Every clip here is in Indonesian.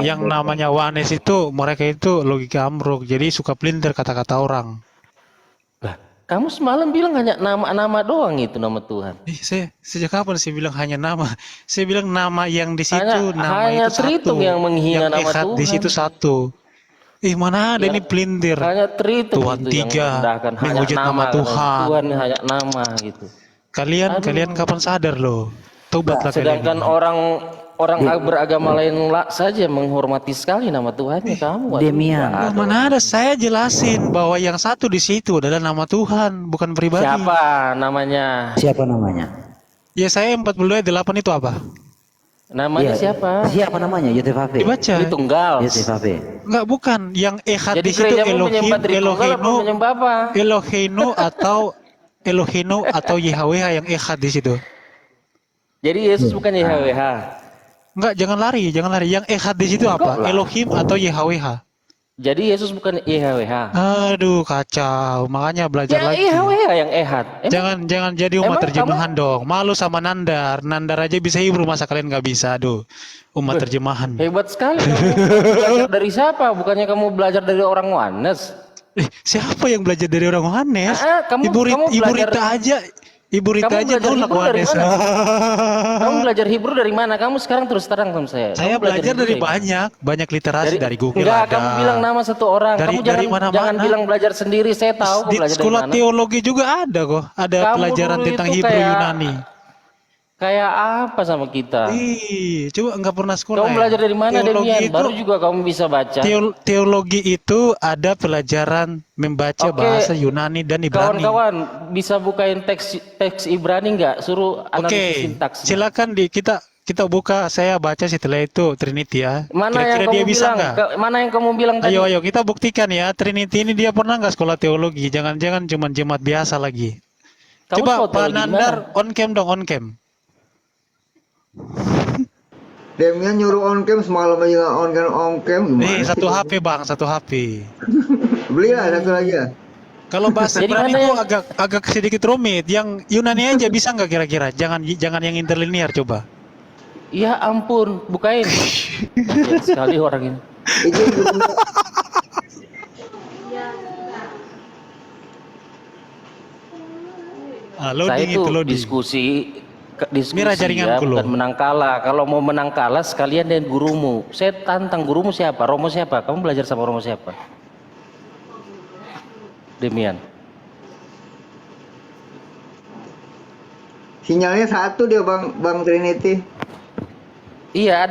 yang namanya Wanes itu mereka itu logika ambruk, jadi suka pelintir kata-kata orang. Lah, kamu semalam bilang hanya nama-nama doang itu nama Tuhan. Saya sejak kapan saya bilang hanya nama? Saya bilang nama yang di situ, nama Hanya itu Tritung satu, yang menghina yang nama ehad di Tuhan. situ satu. Mana ada Yang ini pelintir? hanya Tritung Tuhan itu yang tiga, merendahkan hanya menghujat nama nama katanya. Tuhan Tuhan. hanya nama gitu. Kalian Aduh. kapan sadar loh? Tobatlah kalian Sedangkan ini. orang beragama lain saja menghormati sekali nama Tuhannya. Kamu aduh nggak Demian. ada. Mana ada saya jelasin bahwa yang satu di situ adalah nama Tuhan, bukan pribadi. Siapa namanya? Siapa namanya? Ya saya 42:8 itu apa? Namanya Iya. siapa? Siapa namanya? Yosef Hafe. Dibaca. Tritunggal. Yosef Hafe. Enggak, bukan. Yang ehad Jadi di situ gerejamu Elohim, menyembah Tritunggal apa menyembah apa? Elohino atau Yahweh yang ehad di situ. Jadi Yesus bukan YHWH. Enggak, jangan lari. Yang ehad di situ apa? Enggak lah. Elohim atau Yahweh. Jadi Yesus bukan YHWH. Aduh, kacau. Makanya belajar Ya lagi. YHWH yang ehad. Jangan jadi umat emang terjemahan dong. Malu sama Nandar. Nandar aja bisa Hebrew, masa kalian nggak bisa? Aduh, umat terjemahan. Hebat sekali kamu. Belajar dari siapa? Bukannya kamu belajar dari orang Wanes? Siapa yang belajar dari orang Wanes? Kamu Ibu belajar. Rita aja. Ibu Rita Kamu aja belajar nolak Hebrew dari Wanes. mana? Kamu belajar Hebrew dari mana? Kamu sekarang terus terang sama saya. Saya Kamu belajar Hebrew dari mana? banyak literasi dari Google Enggak, ada. kamu bilang nama satu orang. Dari- Kamu dari jangan mana-mana. bilang belajar sendiri. Saya tahu kamu Di belajar dari sekolah mana. teologi juga ada kok. Ada Kamu pelajaran dulu tentang itu Hebrew Yunani. Kayak apa sama kita? Coba nggak pernah sekolah Kamu ya? belajar dari mana, Teologi Demian? itu Baru juga kamu bisa baca. teologi itu ada pelajaran membaca Oke, bahasa Yunani dan Ibrani. kawan-kawan bisa bukain teks Ibrani nggak? Suruh Oke, analisis sintaksnya. silakan kita buka, saya baca setelah itu Trinity ya. Mana Kira-kira yang dia kamu bisa bilang? nggak? Mana yang kamu bilang tadi? Ayo kita buktikan ya. Trinity ini dia pernah nggak sekolah teologi? Jangan-jangan cuma jemaat biasa lagi. Kamu Coba sekolah Pak teologi di Nandar mana? on cam dong, on cam. Demian nyuruh on cam semalam aja nggak on cam gimana? Satu HP bang, satu HP. Belilah satu lagi ya. Kalau bahasa Jadi Ibrani mana itu yang- agak sedikit rumit. Yang Yunani aja bisa nggak kira-kira? Jangan yang interlinear coba. Ya ampun, bukain. Kasian sekali orang ini. Itu Ah, Saya loading itu itu loading. diskusi Mira jaringanku ya, loh. bukan menang kalah. Kalau mau menang kalah sekalian dengan gurumu. Saya tantang gurumu siapa? Romo siapa? Kamu belajar sama Romo siapa? Demian. sinyalnya satu dia Bang Trinity. Iya,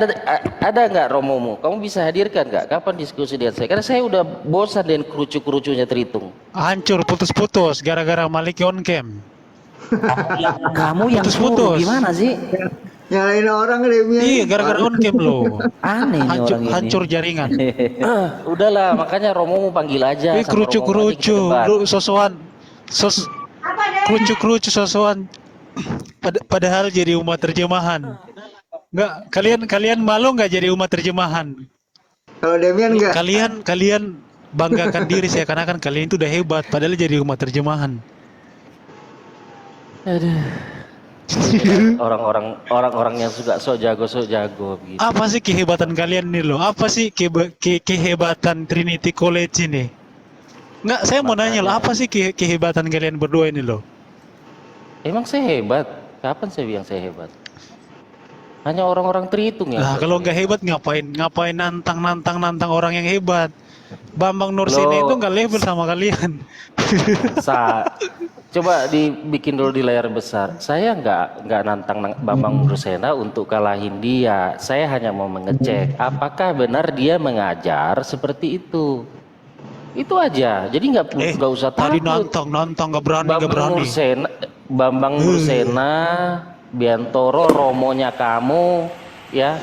ada nggak Romomu? Kamu bisa hadirkan nggak? Kapan diskusi dengan saya? Karena saya udah bosan dengan kerucu-kerucunya Tritung. Hancur putus-putus gara-gara Malik on cam. Kamu yang suruh Putus-putus. gimana sih? Nyalain orang Demian. Iya, gara-gara on cam loh. Aneh nih orang ini. Hancur jaringan. Udahlah, makanya Romomu panggil aja. Sama Romomu aja Kerucu-kerucu, kita debat. lu sosokan, kerucu-kerucu sosokan. Padahal jadi umat terjemahan. Enggak, kalian malu nggak jadi umat terjemahan? Kalau Demian enggak. Kalian banggakan diri saya karena kan kalian itu udah hebat padahal jadi umat terjemahan. Orang-orang yang suka sok jago gitu. Apa sih kehebatan kalian nih loh? Apa sih kehebatan Trinity College ini? Enggak, saya mau nanya loh, apa sih kehebatan kalian berdua ini loh? Emang saya hebat? Kapan saya bilang saya hebat? Hanya orang-orang Tritung yang. Nah, kalau nggak hebat ngapain nantang orang yang hebat? Bambang Nursena Loh. itu nggak level sama kalian. Coba dibikin dulu di layar besar. Saya nggak nantang Bambang Nursena untuk kalahin dia. Saya hanya mau mengecek apakah benar dia mengajar seperti itu. Itu aja. Jadi nggak usah Tadi takut. nantang nggak berani. Bambang Nursena, Biantoro, romonya kamu, ya,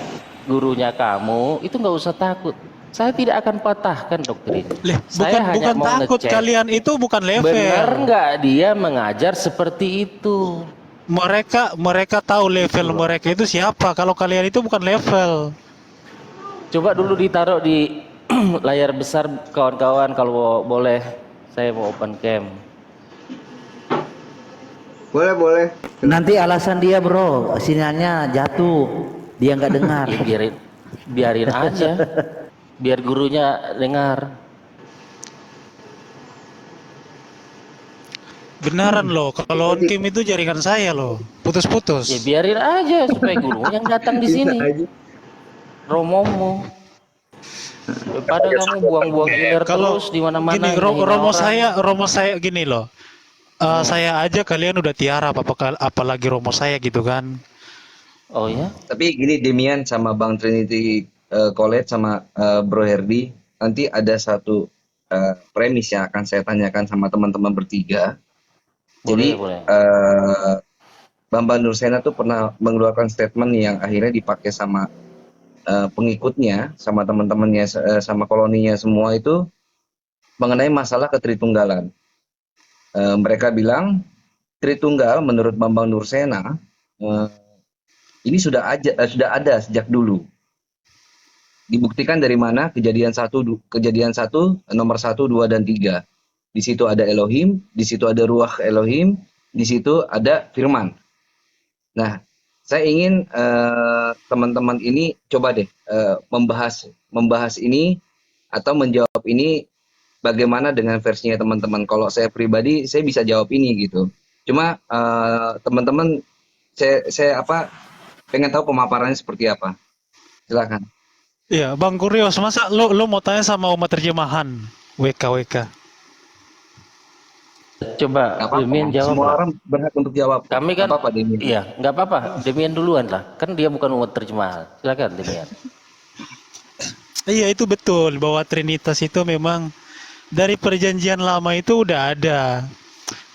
gurunya kamu, itu nggak usah takut. Saya tidak akan patahkan doktrin. Saya hanya Bukan mau takut, ngecek. kalian itu bukan level. Benar nggak dia mengajar seperti itu? Mereka tahu level mereka itu siapa. Kalau kalian itu bukan level. Coba dulu ditaruh di layar besar kawan-kawan kalau boleh. Saya mau open cam. Boleh. Nanti alasan dia bro, sinyalnya jatuh, dia nggak dengar. Ya, biarin. Biarin aja, biar gurunya dengar. Beneran loh, kalau on cam itu jaringan saya loh, Ya putus-putus. biarin aja supaya gurunya yang datang di Bisa sini. aja. Romomu, daripada kamu buang-buang iler Kalau terus di mana-mana gini, ngehina orang. Romo saya gini loh. Saya aja kalian udah tiara, apalagi Romo saya gitu kan. Oh ya, Tapi gini Demian sama Bang Trinity College sama Bro Herdi, nanti ada satu premis yang akan saya tanyakan sama teman-teman bertiga. boleh Jadi boleh. Bambang Nursena tuh pernah mengeluarkan statement yang akhirnya dipakai sama pengikutnya, sama teman-temannya, sama koloninya semua itu mengenai masalah ketritunggalan. Mereka bilang Tritunggal menurut Bambang Nursena ini sudah ada sejak dulu. Dibuktikan dari mana? Kejadian satu nomor 1, 2, dan 3. Di situ ada Elohim, di situ ada Ruach Elohim, di situ ada Firman. Nah, saya ingin teman-teman ini coba deh membahas ini atau menjawab ini bagaimana dengan versinya teman-teman. Kalau saya pribadi, saya bisa jawab ini gitu. Cuma teman-teman, saya pengen tahu pemaparannya seperti apa. Silakan. Iya, Bang Kurios, masa lo mau tanya sama umat terjemahan WKWK? Coba Nggak apa-apa. Demian jawab Semua lah. orang berhak untuk jawab. Kami Nggak kan, apa-apa Demian. iya nggak apa-apa. Demian duluan lah. Kan dia bukan umat terjemahan. Silakan Demian. Iya, itu betul bahwa Trinitas itu memang dari perjanjian lama itu udah ada.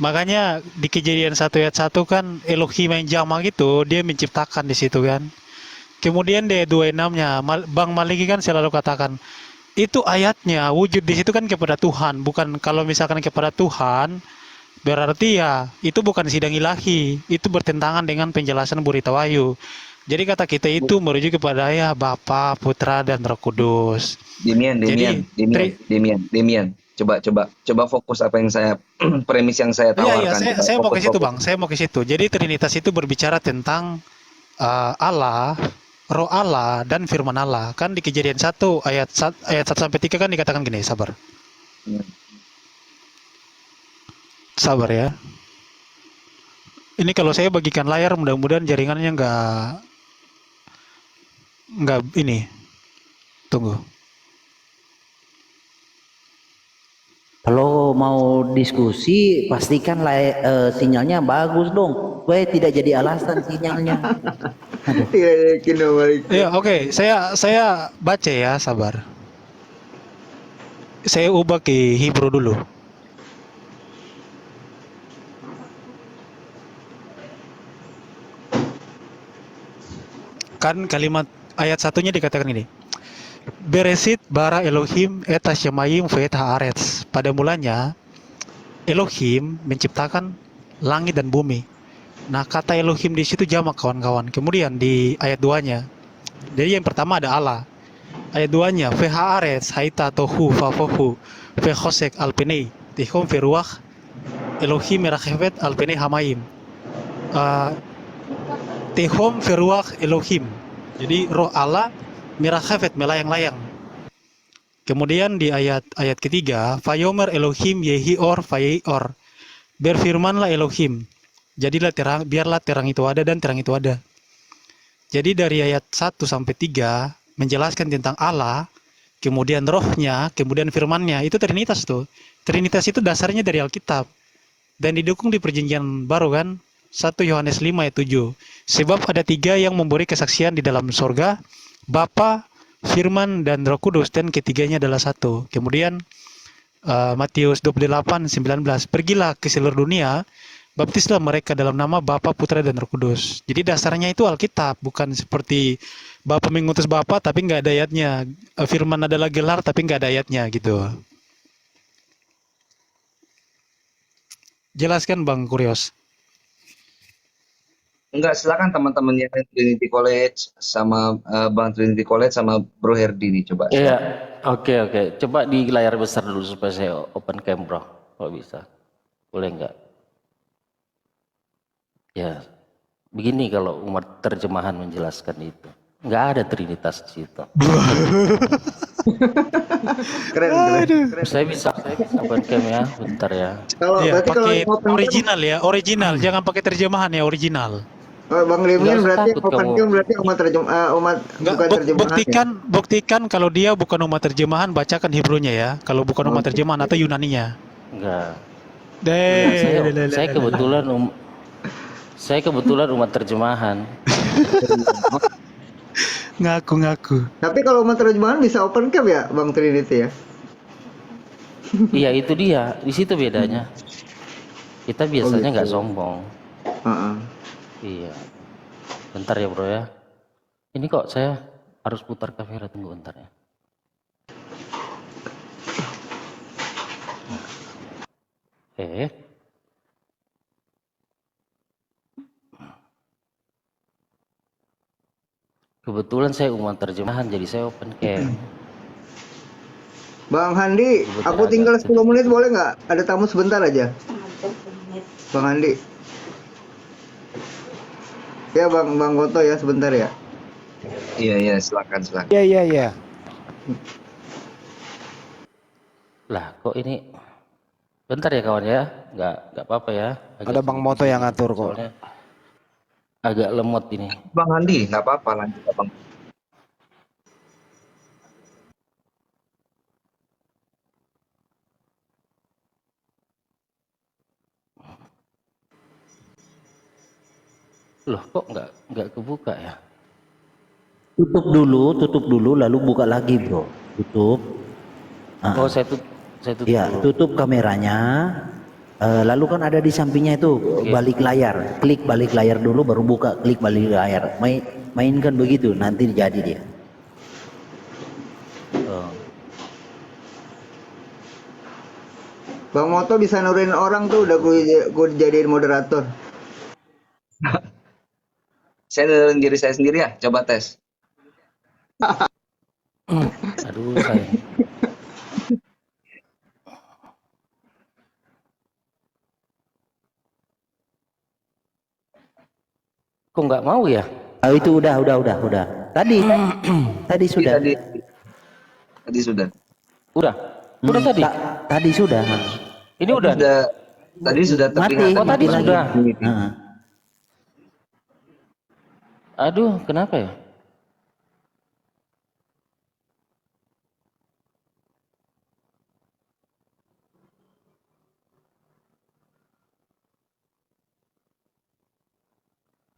Makanya di Kejadian 1 ayat 1 kan Elohim yang jamak itu dia menciptakan di situ kan. Kemudian di 26-nya Bang Maliki kan selalu katakan itu ayatnya wujud di situ kan kepada Tuhan, bukan kalau misalkan kepada Tuhan berarti ya itu bukan sidang ilahi, itu bertentangan dengan penjelasan Burita Wahyu. Jadi kata kita itu merujuk kepada ya Bapa, Putra dan Roh Kudus. Demian. Demian. Coba fokus apa yang saya premis yang saya Iya, iya, tawarkan. Coba saya mau ke situ, fokus. Bang. Saya mau ke situ. Jadi Trinitas itu berbicara tentang Allah, Roh Allah dan Firman Allah. Kan di Kejadian 1 ayat 1 sampai 3 kan dikatakan gini, sabar. Sabar ya. Ini kalau saya bagikan layar mudah-mudahan jaringannya nggak ini. Tunggu. Kalau mau diskusi, pastikan sinyalnya bagus dong. Supaya tidak jadi alasan sinyalnya. Iya, yakin balik. Ya, oke. Saya baca ya, sabar. Saya ubah ke Hebrew dulu. Kan kalimat ayat 1-nya dikatakan ini. Beresit bara Elohim et hashemayim ve'et haaretz. Pada mulanya Elohim menciptakan langit dan bumi. Nah, kata Elohim di situ jamak kawan-kawan. Kemudian di ayat 2-nya. Jadi yang pertama ada Allah. Ayat 2-nya ve'haaretz haita tohu fafohu ve'chosek alpenei tihom ve'ruach Elohim merachefet alpenei hamayim. Tihom ve'ruach Elohim. Jadi roh Allah mirachefet melayang-layang. Kemudian di ayat ketiga, Vayomer Elohim yehi or vayehi or. Berfirmanlah Elohim. Jadilah terang, biarlah terang itu ada dan terang itu ada. Jadi dari ayat 1 sampai 3 menjelaskan tentang Allah, kemudian rohnya, kemudian firmannya, itu Trinitas tuh. Trinitas itu dasarnya dari Alkitab. Dan didukung di perjanjian baru kan, 1 Yohanes 5 ayat 7. Sebab ada 3 yang memberi kesaksian di dalam surga, Bapa, Firman, dan Roh Kudus, dan ketiganya adalah satu. Kemudian Matius 28:19, pergilah ke seluruh dunia, baptislah mereka dalam nama Bapa, Putra, dan Roh Kudus. Jadi dasarnya itu Alkitab, bukan seperti Bapa mengutus Bapa tapi nggak ada ayatnya. Firman adalah gelar tapi nggak ada ayatnya gitu. Jelaskan Bang Kurios. Enggak, silakan teman-temannya Trinity College sama Bang Trinity College sama Bro Herdi nih coba. Iya, oke. Coba di layar besar dulu supaya saya open cam, bro. Kalau bisa. Boleh nggak? Ya, begini kalau umat terjemahan menjelaskan itu. Nggak ada Trinitas di situ. Keren. Saya bisa open cam ya, bentar ya. Kalau Iya, berarti kalau pakai open cam, original ya, original. Jangan pakai terjemahan ya, original. Bang Demian Nggak usah berarti takut open kamu. cam berarti umat Enggak, bukan terjemahan ya. buktikan kalau dia bukan umat terjemahan, bacakan Hebrew-nya ya. Kalau bukan umat Oke. terjemahan atau Yunani-nya. Enggak. Deh, Saya kebetulan saya kebetulan umat terjemahan. ngaku-ngaku. Tapi kalau umat terjemahan bisa open cam ya, Bang Trinity ya? Iya itu dia, di situ bedanya. Kita biasanya nggak gitu. sombong. Heeh. Iya. Bentar ya bro ya. Ini kok saya harus putar kamera, tunggu bentar ya. Kebetulan saya umat terjemahan jadi saya open cam. Bang Handi, Kebetulan aku tinggal agak 10 menit boleh nggak? Ada tamu sebentar aja. Bang Handi. Ya Bang Goto ya sebentar ya. Iya, silakan. Iya. Lah kok ini bentar ya kawan ya, nggak apa-apa ya. Ada Bang Moto yang ngatur kok. Soalnya agak lemot ini. Bang Andi, nggak apa-apa, lanjut Bang. Loh kok nggak kebuka ya? Tutup dulu, lalu buka lagi bro. Tutup. Oh saya tutup Ya, dulu. tutup kameranya. Lalu kan ada di sampingnya itu balik layar. Klik balik layar dulu, baru buka. Klik balik layar. Mainkan begitu, nanti jadi dia. Oh. Bang Moto bisa nurunin orang tuh udah gue jadiin moderator. Saya nurunin diri saya sendiri ya, coba tes. Aduh saya. Kok nggak mau ya? Oh, itu udah. Tadi sudah. Tadi sudah. Udah tadi. Tadi sudah. Ini udah. Tadi sudah terlihat. Oh tadi sudah. Heeh. Aduh kenapa ya?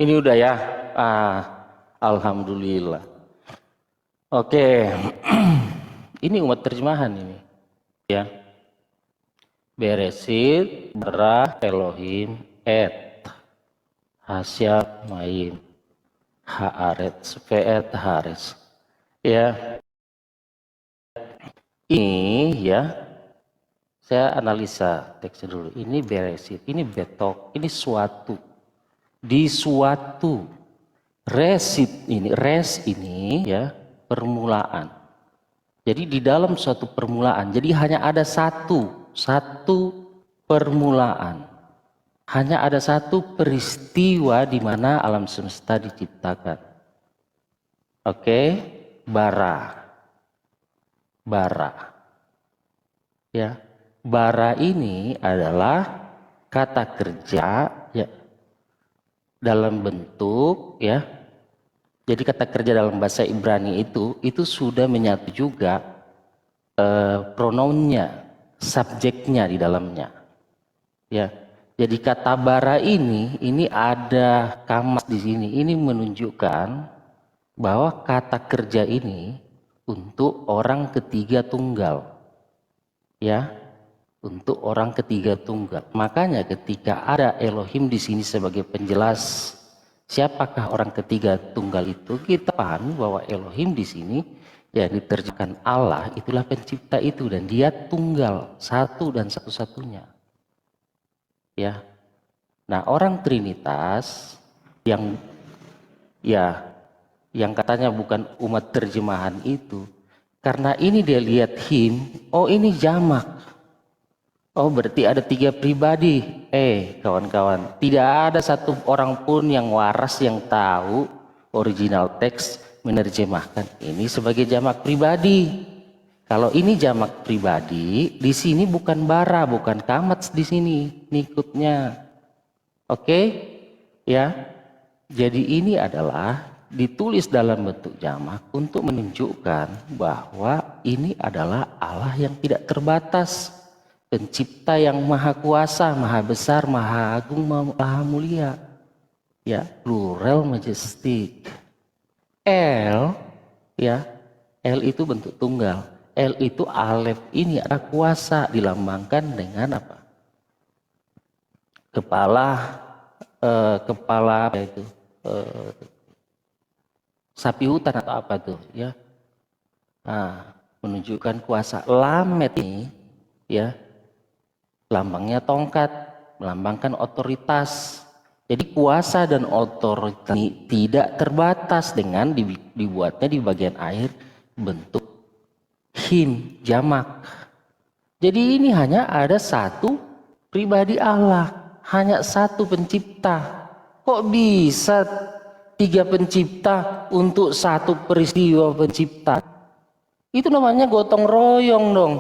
Ini udah ya. Alhamdulillah. Oke. Ini umat terjemahan ini. Ya. Beresit, bara, Elohim, et. Hasyab, maim. Haaret, Ve'et, Hares. Ya. Ini ya. Saya analisa teksnya dulu. Ini beresit, ini betok, ini suatu. Di suatu res ini ya permulaan. Jadi di dalam suatu permulaan, jadi hanya ada satu permulaan, hanya ada satu peristiwa di mana alam semesta diciptakan. Oke, bara, ya, bara ini adalah kata kerja ya. Dalam bentuk ya, jadi kata kerja dalam bahasa Ibrani itu sudah menyatu juga pronounnya, subjeknya di dalamnya ya. Jadi kata bara ini ada kamas di sini, ini menunjukkan bahwa kata kerja ini untuk orang ketiga tunggal ya, untuk orang ketiga tunggal. Makanya ketika ada Elohim di sini sebagai penjelas siapakah orang ketiga tunggal itu, kita pahami bahwa Elohim di sini ya diterjemahkan Allah, itulah pencipta itu dan dia tunggal, satu dan satu-satunya. Ya. Nah, orang Trinitas yang katanya bukan umat terjemahan itu, karena ini dia lihat him, oh ini jamak. Oh berarti ada 3 pribadi. Kawan-kawan, tidak ada satu orang pun yang waras yang tahu original teks menerjemahkan ini sebagai jamak pribadi. Kalau ini jamak pribadi, di sini bukan bara, bukan kamats di sini ngikutnya. Oke? Ya. Jadi ini adalah ditulis dalam bentuk jamak untuk menunjukkan bahwa ini adalah Allah yang tidak terbatas, pencipta yang maha kuasa, maha besar, maha agung, maha mulia. Ya, plural majestic. L, ya, L itu bentuk tunggal. L itu alef, ini ada kuasa, dilambangkan dengan apa? Kepala apa itu? Sapi hutan atau apa tuh, ya? Nah, menunjukkan kuasa. Lamet ini, ya, lambangnya tongkat, melambangkan otoritas. Jadi kuasa dan otoritas ini tidak terbatas dengan dibuatnya di bagian akhir bentuk him, jamak. Jadi ini hanya ada satu pribadi Allah, hanya satu pencipta. Kok bisa 3 pencipta untuk satu peristiwa pencipta? Itu namanya gotong royong dong.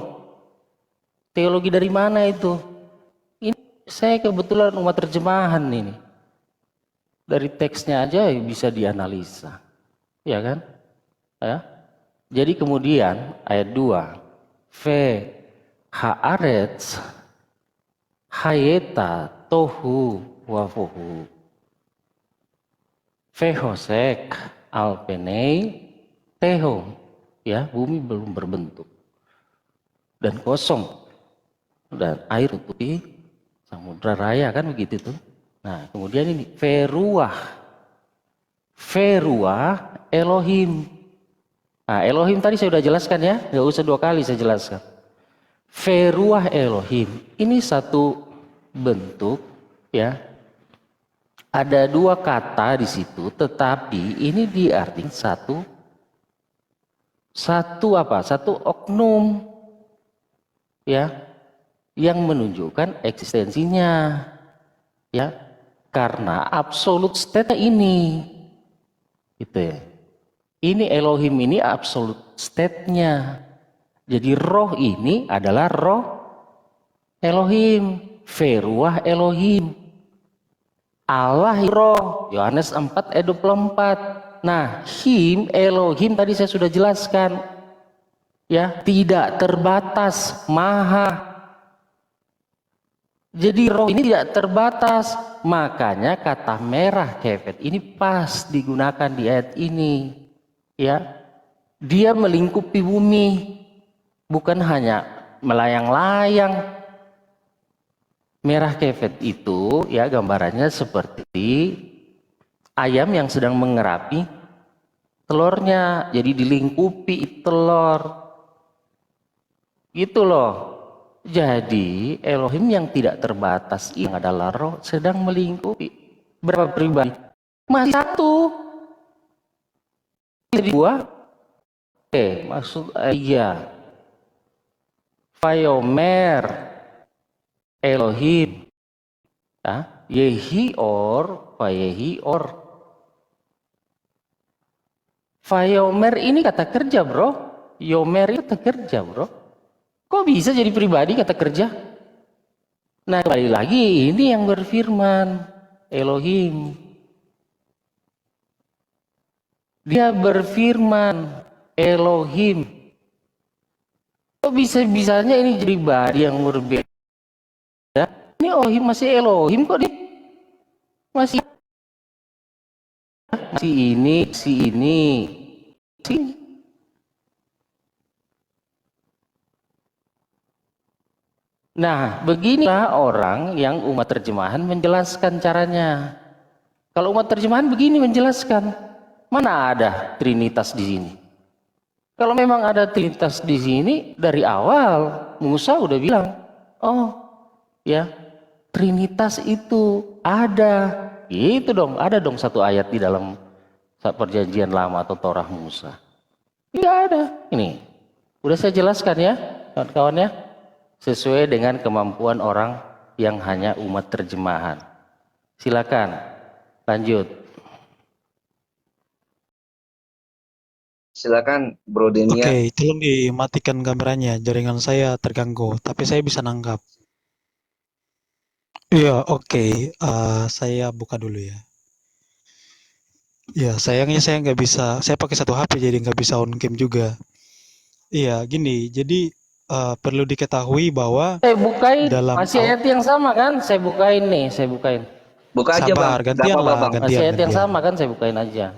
Teologi dari mana itu? Ini saya kebetulan umat terjemahan ini. Dari teksnya aja bisa dianalisa. Ya kan? Ya. Jadi kemudian ayat 2. Ve haaretz hayeta tohu wafuhu. Vehosek alpenei teho, ya, bumi belum berbentuk dan kosong dan air tutupi samudra raya, kan begitu tuh. Nah kemudian ini veruah Elohim. Nah Elohim tadi saya sudah jelaskan, ya, nggak usah 2 kali saya jelaskan. Veruah Elohim ini satu bentuk, ya. Ada 2 kata di situ, tetapi ini diartikan satu oknum, ya, yang menunjukkan eksistensinya, ya, karena absolute state ini, gitu ya. Ini Elohim ini absolute state-nya. Jadi roh ini adalah roh Elohim, veruah Elohim. Allah roh, Yohanes 4 ayat 24. Nah, him, Elohim tadi saya sudah jelaskan, ya, tidak terbatas, maha. Jadi roh ini tidak terbatas, makanya kata merah kefet ini pas digunakan di ayat ini, ya. Dia melingkupi bumi, bukan hanya melayang-layang. Merah kefet itu, ya, gambarannya seperti ayam yang sedang mengerapi telurnya, jadi dilingkupi telur, gitu loh. Jadi Elohim yang tidak terbatas yang adalah roh sedang melingkupi berapa pribadi? Masih satu. Jadi 2. Maksud iya. Vayomer Elohim, ya, Yehior, Vayehior. Vayomer ini kata kerja, bro. Yomer itu kata kerja, bro. Kok bisa jadi pribadi kata kerja? Nah, kembali lagi ini yang berfirman, Elohim. Dia berfirman, Elohim. Kok bisa-bisanya ini jadi pribadi yang berbeda? Ini Elohim masih Elohim kok dia masih ini. Nah, beginilah orang yang umat terjemahan menjelaskan caranya. Kalau umat terjemahan begini menjelaskan, mana ada Trinitas di sini? Kalau memang ada Trinitas di sini dari awal, Musa udah bilang, oh, ya, Trinitas itu ada. Itu dong, ada dong satu ayat di dalam perjanjian lama atau Torah Musa. Tidak ada. Ini, udah saya jelaskan ya, kawan-kawan ya. Sesuai dengan kemampuan orang yang hanya umat terjemahan. Silakan, lanjut. Silakan Bro Denia. Oke, tolong dimatikan kameranya. Jaringan saya terganggu, tapi saya bisa nangkap. Iya, oke. Saya buka dulu ya. Ya, sayangnya saya nggak bisa. Saya pakai satu HP jadi nggak bisa on cam juga. Iya, gini. Jadi perlu diketahui bahwa Saya bukain, dalam masih ayat yang sama kan? Saya bukain nih, saya bukain. Buka aja Bang, sabar, nggak gantian apa-apa lah, Bang. Masih ayat yang gantian. sama kan? Saya bukain aja.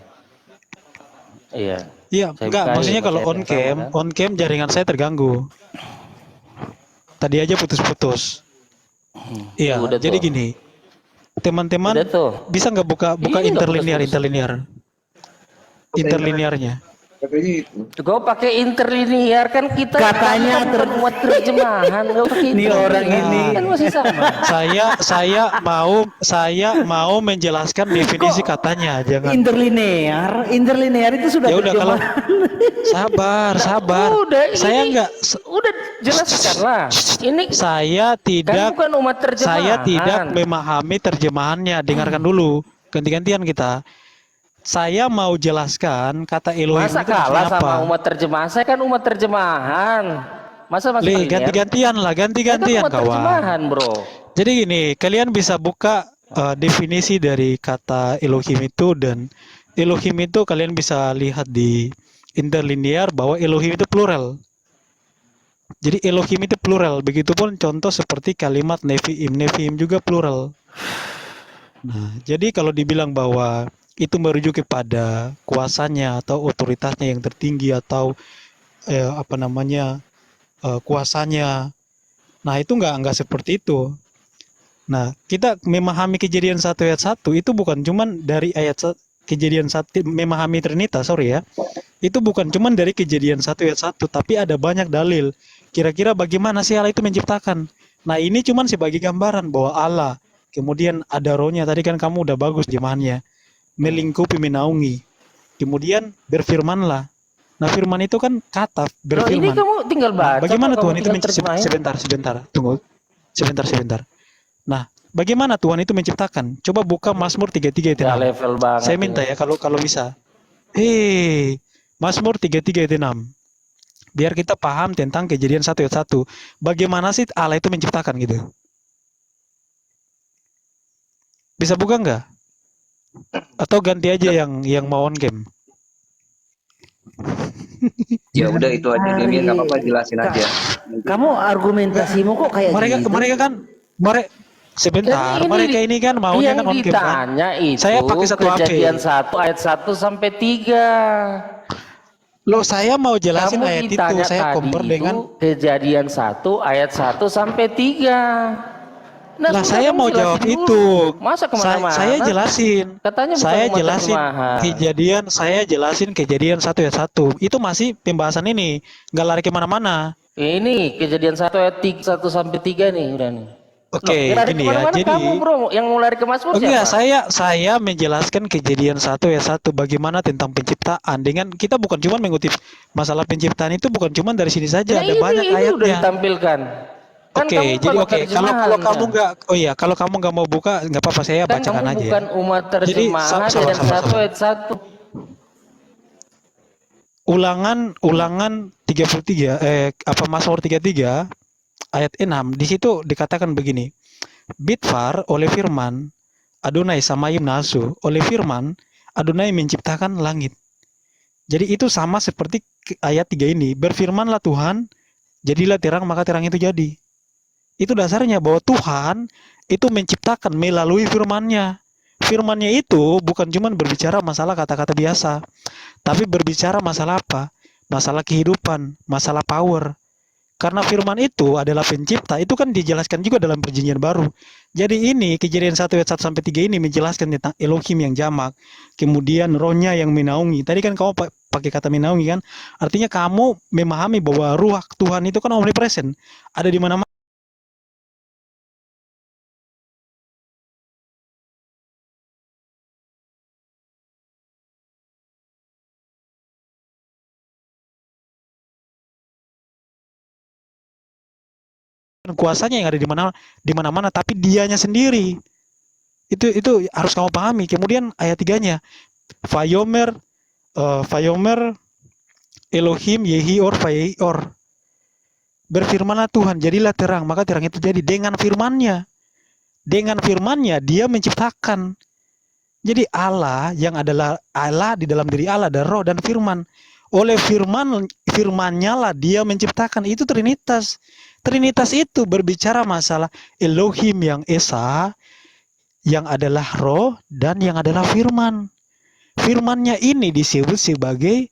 Iya, Iya, saya enggak. bukain, Maksudnya masih kalau ayat yang sama kan? on cam jaringan saya terganggu. Tadi aja putus-putus. Iya, Udah jadi tuh. gini. Teman-teman Udah tuh. bisa nggak buka Ini nggak interlinear, putus-putus. interlinearnya? Gue pakai interlinear kan kita Katanya bukan umat terjemahan, nggak pakai Ini orang interlinear. ini. Kan masih sama. Saya mau menjelaskan definisi katanya, jangan. Interlinear itu sudah Ya udah kalau terjemahan. sabar. Udah, Saya ini nggak udah jelaskan lah. Ini saya kan tidak bukan umat terjemahan. saya tidak memahami terjemahannya. Dengarkan dulu. Ganti-gantian kita. Saya mau jelaskan kata Elohim Masa itu kalah maksudnya sama apa. umat terjemahan? Saya kan umat terjemahan. Masa masih linear? Ganti-gantian lah, Saya kan ganti-gantian umat kawan. terjemahan, bro. Jadi gini, kalian bisa buka definisi dari kata Elohim itu, dan Elohim itu kalian bisa lihat di interlinear bahwa Elohim itu plural. Jadi Elohim itu plural. Begitupun contoh seperti kalimat Nevi'im. Nevi'im juga plural. Nah, jadi kalau dibilang bahwa itu merujuk kepada kuasanya atau otoritasnya yang tertinggi atau kuasanya. Nah, itu nggak seperti itu. Nah, kita memahami Kejadian 1 ayat 1 itu bukan cuman dari Kejadian 1, memahami Trinitas, sorry ya. Itu bukan cuman dari Kejadian 1 ayat 1, tapi ada banyak dalil. Kira-kira bagaimana sih Allah itu menciptakan? Nah, ini cuman sebagai gambaran bahwa Allah, kemudian ada rohnya, tadi kan kamu udah bagus jemahannya, melingkupi, menaungi. Kemudian berfirmanlah. Nah, firman itu kan kata Bro, ini berfirman. kamu tinggal Nah, baca. bagaimana kok, Tuhan kamu itu tinggal terjemahin. sebentar, tunggu. Sebentar. Nah, bagaimana Tuhan itu menciptakan? Coba buka Mazmur 33 ayat Nggak 6. level banget. Saya minta ini. ya kalau bisa. Mazmur 33 ayat 6. Biar kita paham tentang Kejadian 1 ayat 1. Bagaimana sih Allah itu menciptakan gitu? Bisa buka nggak? Atau ganti aja yang mau on game? Ya udah itu aja Demian, nggak apa-apa, jelasin aja. Kamu argumentasimu kok kayak gitu? Mereka kan sebentar, Jadi mereka ini kan maunya yang kan on game kan. ditanya itu Saya pakai satu HP. Kejadian 1 ayat 1 sampai 3. Loh, saya mau jelasin Kamu ayat itu, ditanya saya tadi compare itu dengan. Kejadian 1 ayat 1 sampai 3. Nah, Lah, sudah, saya kamu mau jelasin jawab dulu. itu. Masa kemana-mana? Saya jelasin. Katanya bukan Saya umat jelasin terjemahan. kejadian 1 ayat 1. Itu masih pembahasan ini, nggak lari kemana-mana. Ini Kejadian 1 ayat 1 sampai 3 nih udah nih. Oke, Loh, lari gini ya. kemana-mana Jadi, kamu, bro, yang mau lari ke Mazmur enggak, siapa? saya menjelaskan Kejadian 1 ayat 1 bagaimana tentang penciptaan. Dengan kita bukan cuma mengutip masalah penciptaan itu, bukan cuma dari sini saja, Nah, ada banyak ini udah ayatnya. ditampilkan. Kan Oke, kamu jadi bukan oke. Kalau terjemahan, kamu kan? nggak, oh iya, kalau kamu nggak mau buka, nggak apa-apa, saya Kan bacakan kamu aja ya. bukan umat Jadi terjemahan sabar. yang 1 ayat 1. Ulangan 33 Mazmur 33 ayat 6 di situ dikatakan begini. Bitfar oleh firman Adonai Samayim Nasu, oleh firman Adonai menciptakan langit. Jadi itu sama seperti ayat 3 ini. Berfirmanlah Tuhan, jadilah terang, maka terang itu jadi. Itu dasarnya bahwa Tuhan itu menciptakan melalui firman-Nya. Firman-Nya itu bukan cuma berbicara masalah kata-kata biasa, tapi berbicara masalah apa? Masalah kehidupan, masalah power. Karena firman itu adalah pencipta, itu kan dijelaskan juga dalam perjanjian baru. Jadi ini Kejadian 1 ayat 1 sampai 3 ini menjelaskan tentang Elohim yang jamak, kemudian rohnya yang menaungi. Tadi kan kamu pakai kata menaungi kan? Artinya kamu memahami bahwa ruh Tuhan itu kan omnipresent, ada di mana-mana. Kuasanya yang ada di mana-mana, tapi dianya sendiri. Itu harus kamu pahami. Kemudian ayat 3-nya, Vayomer Elohim Yehior Vayeor. Berfirmanlah Tuhan, jadilah terang, maka terang itu jadi dengan firman-Nya. Dengan firman-Nya dia menciptakan. Jadi Allah yang adalah Allah, di dalam diri Allah ada roh dan firman. Oleh firman-Nya lah dia menciptakan. Itu Trinitas. Trinitas itu berbicara masalah Elohim yang Esa, yang adalah roh, dan yang adalah firman. Firman-Nya ini disebut sebagai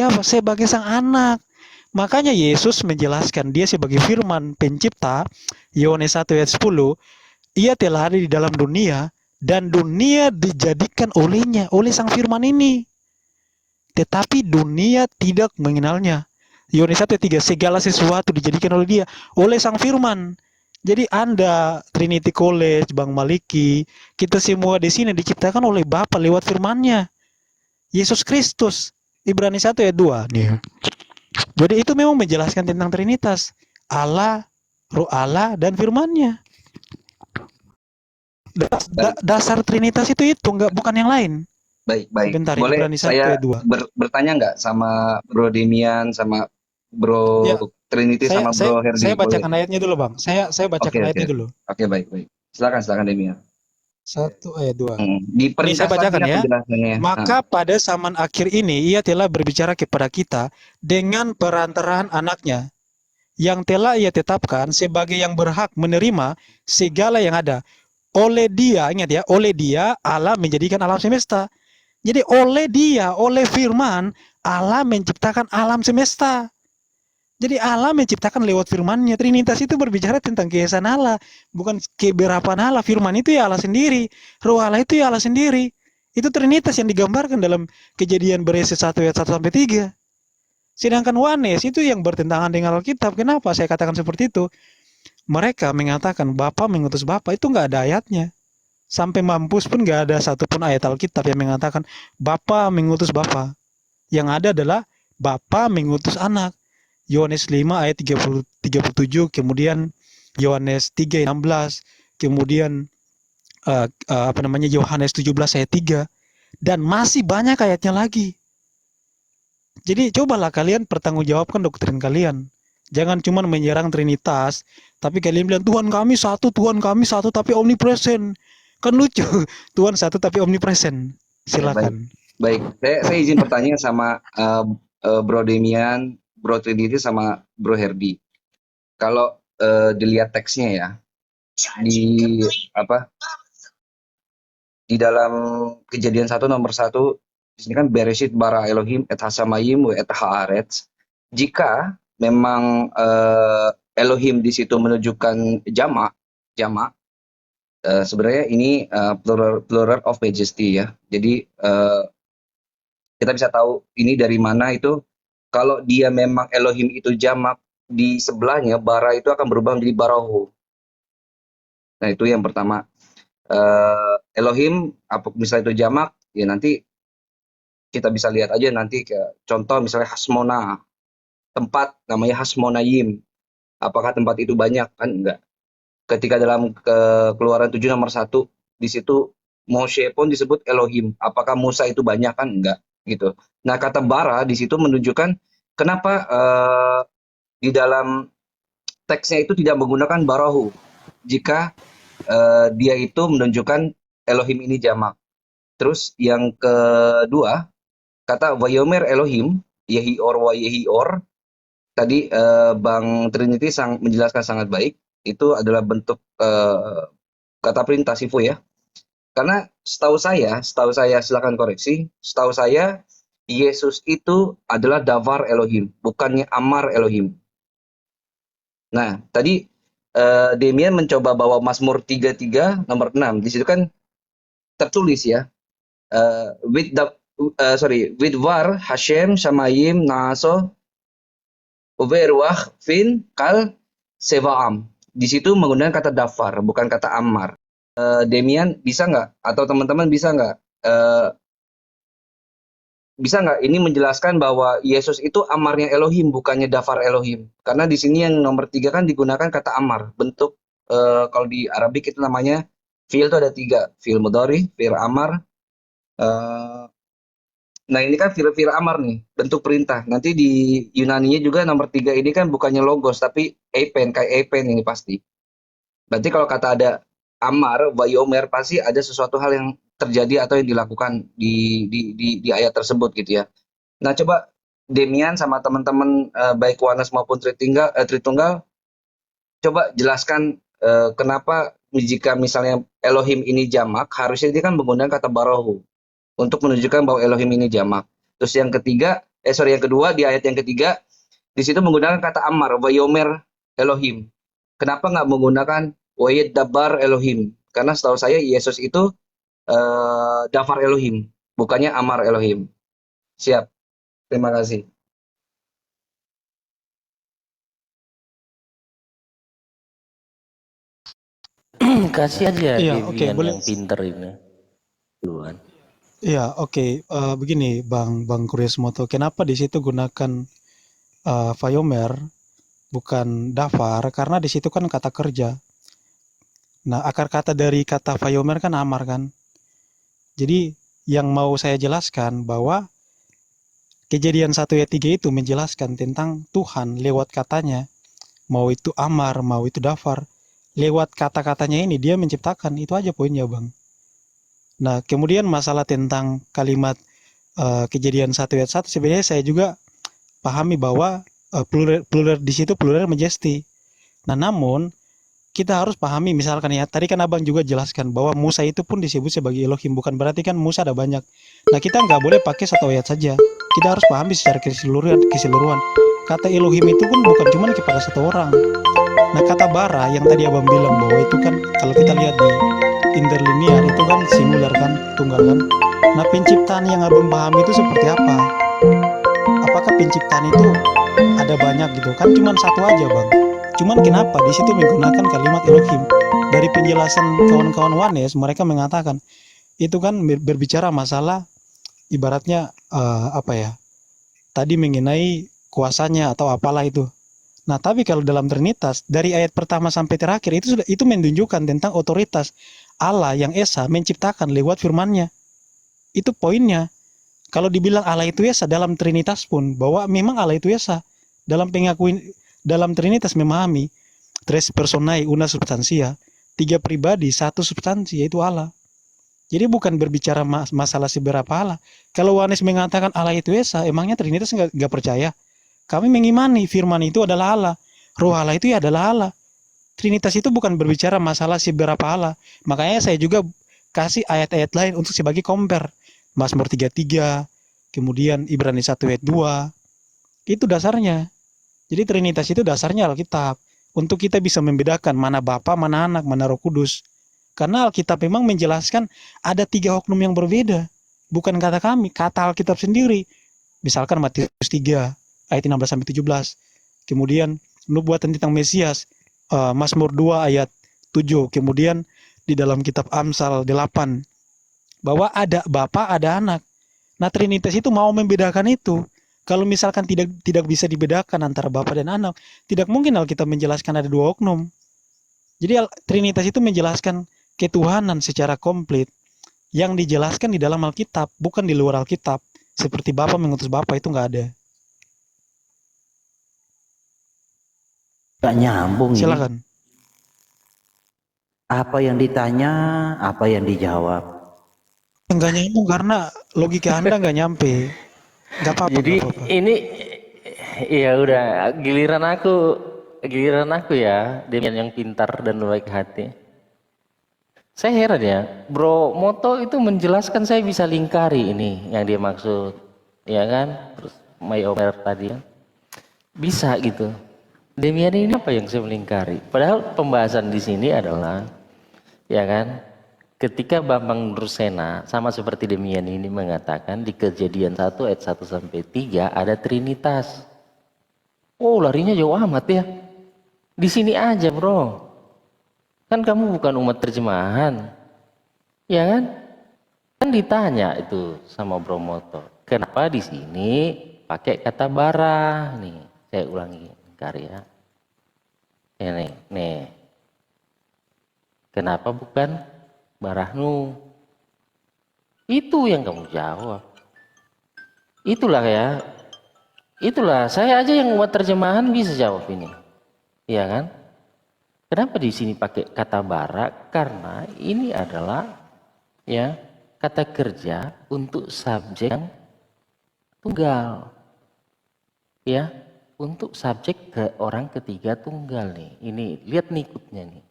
apa? Sebagai sang anak. Makanya Yesus menjelaskan dia sebagai firman pencipta. Yohanes 1 ayat 10, ia telah ada di dalam dunia, dan dunia dijadikan olehnya, oleh sang firman ini. Tetapi dunia tidak mengenalnya. Yohanes 1 ayat 3, segala sesuatu dijadikan oleh dia, oleh sang firman. Jadi Anda, Trinity College, Bang Maliki, kita semua di sini diciptakan oleh Bapa lewat firman-Nya. Yesus Kristus. Ibrani 1 ayat 2. Nih. Jadi itu memang menjelaskan tentang Trinitas. Allah, Roh Allah, dan firman-Nya. Dasar Trinitas itu enggak, bukan yang lain. Baik, baik. Sebentar, Boleh Ibrani 1 saya ayat 2. bertanya nggak sama Bro Demian, sama Bro Ya, Trinity, sama Bro Herdi? saya Boleh? bacakan ayatnya dulu, Bang. Saya Oke, bacakan oke. ayatnya dulu. Oke, baik, baik. Silakan Demian. 1 ayat 2. Ini Diperjelas saya bacakan lagi ya. penjelasannya. Maka pada zaman akhir ini ia telah berbicara kepada kita dengan perantaraan anaknya, yang telah ia tetapkan sebagai yang berhak menerima segala yang ada. Oleh dia, ingat ya, oleh dia Allah menjadikan alam semesta. Jadi oleh dia, oleh firman, Allah menciptakan alam semesta. Jadi Allah menciptakan lewat firman-Nya. Trinitas itu berbicara tentang keesaan Allah, bukan keberapaan Allah. Firman itu ya Allah sendiri, Roh Allah itu ya Allah sendiri. Itu Trinitas yang digambarkan dalam Kejadian Beresit 1 ayat 1 sampai 3. Sedangkan Wanes itu yang bertentangan dengan Alkitab. Kenapa saya katakan seperti itu? Mereka mengatakan Bapa mengutus Bapa, itu enggak ada ayatnya. Sampai mampus pun enggak ada satupun ayat Alkitab yang mengatakan Bapa mengutus Bapa. Yang ada adalah Bapa mengutus Anak. Yohanes 5 ayat 37, kemudian Yohanes 3 ayat 16, kemudian Yohanes 17 ayat 3, dan masih banyak ayatnya lagi. Jadi cobalah kalian pertanggungjawabkan doktrin kalian. Jangan cuma menyerang Trinitas, tapi kalian bilang Tuhan kami satu, tapi omnipresent. Kan lucu, Tuhan satu tapi omnipresent. Silakan. Baik, saya izin bertanya sama Bro Demian, Bro Trinity, sama Bro Herdi. Kalau dilihat teksnya ya, di dalam Kejadian 1 nomor 1, di sini kan Bereshit bara Elohim et hasamayim wa et haaretz. Jika memang Elohim di situ menunjukkan jamak, sebenarnya ini plural of majesty ya. Jadi kita bisa tahu ini dari mana itu. Kalau dia memang Elohim itu jamak, di sebelahnya bara itu akan berubah menjadi barahu. Nah itu yang pertama. Elohim, apa misalnya itu jamak, ya nanti kita bisa lihat aja nanti ke contoh misalnya Hasmona, tempat namanya Hasmonayim. Apakah tempat itu banyak? Kan enggak. Ketika dalam Keluaran 7 nomor 1, di situ Moshe pun disebut Elohim. Apakah Musa itu banyak? Kan enggak gitu. Nah, kata bara di situ menunjukkan kenapa di dalam teksnya itu tidak menggunakan barahu jika dia itu menunjukkan Elohim ini jamak. Terus yang kedua, kata Vayomer Elohim Yehior wa Yehior, tadi Bang Trinity menjelaskan sangat baik. Itu adalah bentuk kata perintah sifu ya. Karena setahu saya silakan koreksi, setahu saya Yesus itu adalah Davar Elohim, bukannya Amar Elohim. Nah, tadi Demian mencoba bawa Mazmur 33 nomor 6. Di situ kan tertulis ya, with war Hashem Shamayim Naaso Uveruach Fin Kal Sevaam. Di situ menggunakan kata Davar, bukan kata Amar. Demian bisa nggak, atau teman-teman bisa nggak ini menjelaskan bahwa Yesus itu amarnya Elohim, bukannya Davar Elohim? Karena di sini yang nomor 3 kan digunakan kata amar, bentuk kalau di Arabik itu namanya fi'il itu ada 3, fi'il mudhari, fi'il amar, Nah ini kan fi'il amar nih, bentuk perintah. Nanti di Yunaninya juga nomor 3 ini kan bukannya logos, tapi eipen, kayak eipen ini pasti. Berarti kalau kata ada amar, wayomer, pasti ada sesuatu hal yang terjadi atau yang dilakukan di ayat tersebut gitu ya. Nah coba Demian sama teman-teman baik Wanas maupun Tritunggal, coba jelaskan kenapa jika misalnya Elohim ini jamak, harusnya dia kan menggunakan kata barohu untuk menunjukkan bahwa Elohim ini jamak. Terus yang kedua di ayat yang ketiga di situ menggunakan kata amar, wayomer Elohim. Kenapa nggak menggunakan wayed dabar Elohim? Karena setahu saya Yesus itu dafar Elohim, bukannya amar Elohim. Siap. Terima kasih. Kasih aja Iya, oke, Devian boleh. yang pinter ini duluan. Iya, oke. Begini, Bang Kuriasmoto, kenapa di situ gunakan Vayomer bukan Dafar? Karena di situ kan kata kerja. Nah, akar kata dari kata Vayomer kan amar kan. Jadi yang mau saya jelaskan bahwa Kejadian 1 ayat 3 itu menjelaskan tentang Tuhan lewat katanya, mau itu amar, mau itu dafar. Lewat kata-katanya ini dia menciptakan, itu aja poinnya Bang. Nah, kemudian masalah tentang kalimat Kejadian 1 ayat 1 sebenarnya saya juga pahami bahwa plural di situ plural majesti. Nah, namun kita harus pahami misalkan ya, tadi kan Abang juga jelaskan bahwa Musa itu pun disebut sebagai Elohim, bukan berarti kan Musa ada banyak. Nah, kita nggak boleh pakai satu ayat saja. Kita harus pahami secara keseluruhan. Kata Elohim itu pun bukan cuma kepada satu orang. Nah, kata bara yang tadi Abang bilang bahwa itu kan kalau kita lihat di interlinear itu kan singular kan, tunggal kan. Nah, penciptaan yang Abang pahami itu seperti apa? Apakah penciptaan itu ada banyak gitu kan, cuma satu aja Bang. Cuman kenapa di situ menggunakan kalimat Elohim? Dari penjelasan kawan-kawan Wanes mereka mengatakan itu kan berbicara masalah ibaratnya apa ya, tadi mengenai kuasanya atau apalah itu. Nah, tapi kalau dalam Trinitas dari ayat pertama sampai terakhir itu menunjukkan tentang otoritas Allah yang esa menciptakan lewat firman-Nya. Itu poinnya. Kalau dibilang Allah itu esa dalam Trinitas pun bahwa memang Allah itu esa dalam pengakuan dalam Trinitas memahami tres personae una substansia, tiga pribadi satu substansi yaitu Allah. Jadi bukan berbicara masalah seberapa Allah. Kalau Wanes mengatakan Allah itu esa, emangnya Trinitas nggak percaya? Kami mengimani firman itu adalah Allah. Roh Allah itu ya adalah Allah. Trinitas itu bukan berbicara masalah seberapa Allah. Makanya saya juga kasih ayat-ayat lain untuk sebagai compare. Mazmur 33, kemudian Ibrani 1 ayat 2. Itu dasarnya. Jadi Trinitas itu dasarnya Alkitab. Untuk kita bisa membedakan mana Bapa, mana Anak, mana Roh Kudus. Karena Alkitab memang menjelaskan ada 3 oknum yang berbeda. Bukan kata kami, kata Alkitab sendiri. Misalkan Matius 3 ayat 16-17. Kemudian nubuatan tentang Mesias, Mazmur 2 ayat 7. Kemudian di dalam kitab Amsal 8 bahwa ada Bapa, ada Anak. Nah, Trinitas itu mau membedakan itu. Kalau misalkan tidak bisa dibedakan antara Bapa dan Anak, tidak mungkin Alkitab menjelaskan ada 2 oknum. Jadi Trinitas itu menjelaskan ketuhanan secara komplit yang dijelaskan di dalam Alkitab, bukan di luar Alkitab. Seperti Bapa mengutus Bapa itu nggak ada. Gak nyambung ini. Silakan. Apa yang ditanya, apa yang dijawab. Nggak nyambung karena logika Anda nggak nyampe. Nggak apa-apa. Jadi nggak apa-apa. ini ya udah giliran aku ya, Demian yang pintar dan baik hati. Saya heran ya, Bro Moto itu menjelaskan saya bisa lingkari ini yang dia maksud, ya kan? Terus Mai Omer tadi kan bisa gitu. Demian ini apa yang saya melingkari? Padahal pembahasan di sini adalah, ya kan? Ketika Bambang Drusena sama seperti Demian ini mengatakan di Kejadian 1 ayat 1 sampai 3 ada Trinitas. Oh, larinya jauh amat ya. Di sini aja, Bro. Kan kamu bukan umat terjemahan. Ya kan? Kan ditanya itu sama Bro Moto. Kenapa di sini pakai kata bara? Nih, saya ulangi karya. Nih. Kenapa bukan Barahnu? Itu yang kamu jawab. Itulah ya. Itulah saya aja yang buat terjemahan bisa jawab ini. Iya kan? Kenapa di sini pakai kata bara? Karena ini adalah ya kata kerja untuk subjek yang tunggal. Ya, untuk subjek ke orang ketiga tunggal nih. Ini lihat nikutnya nih.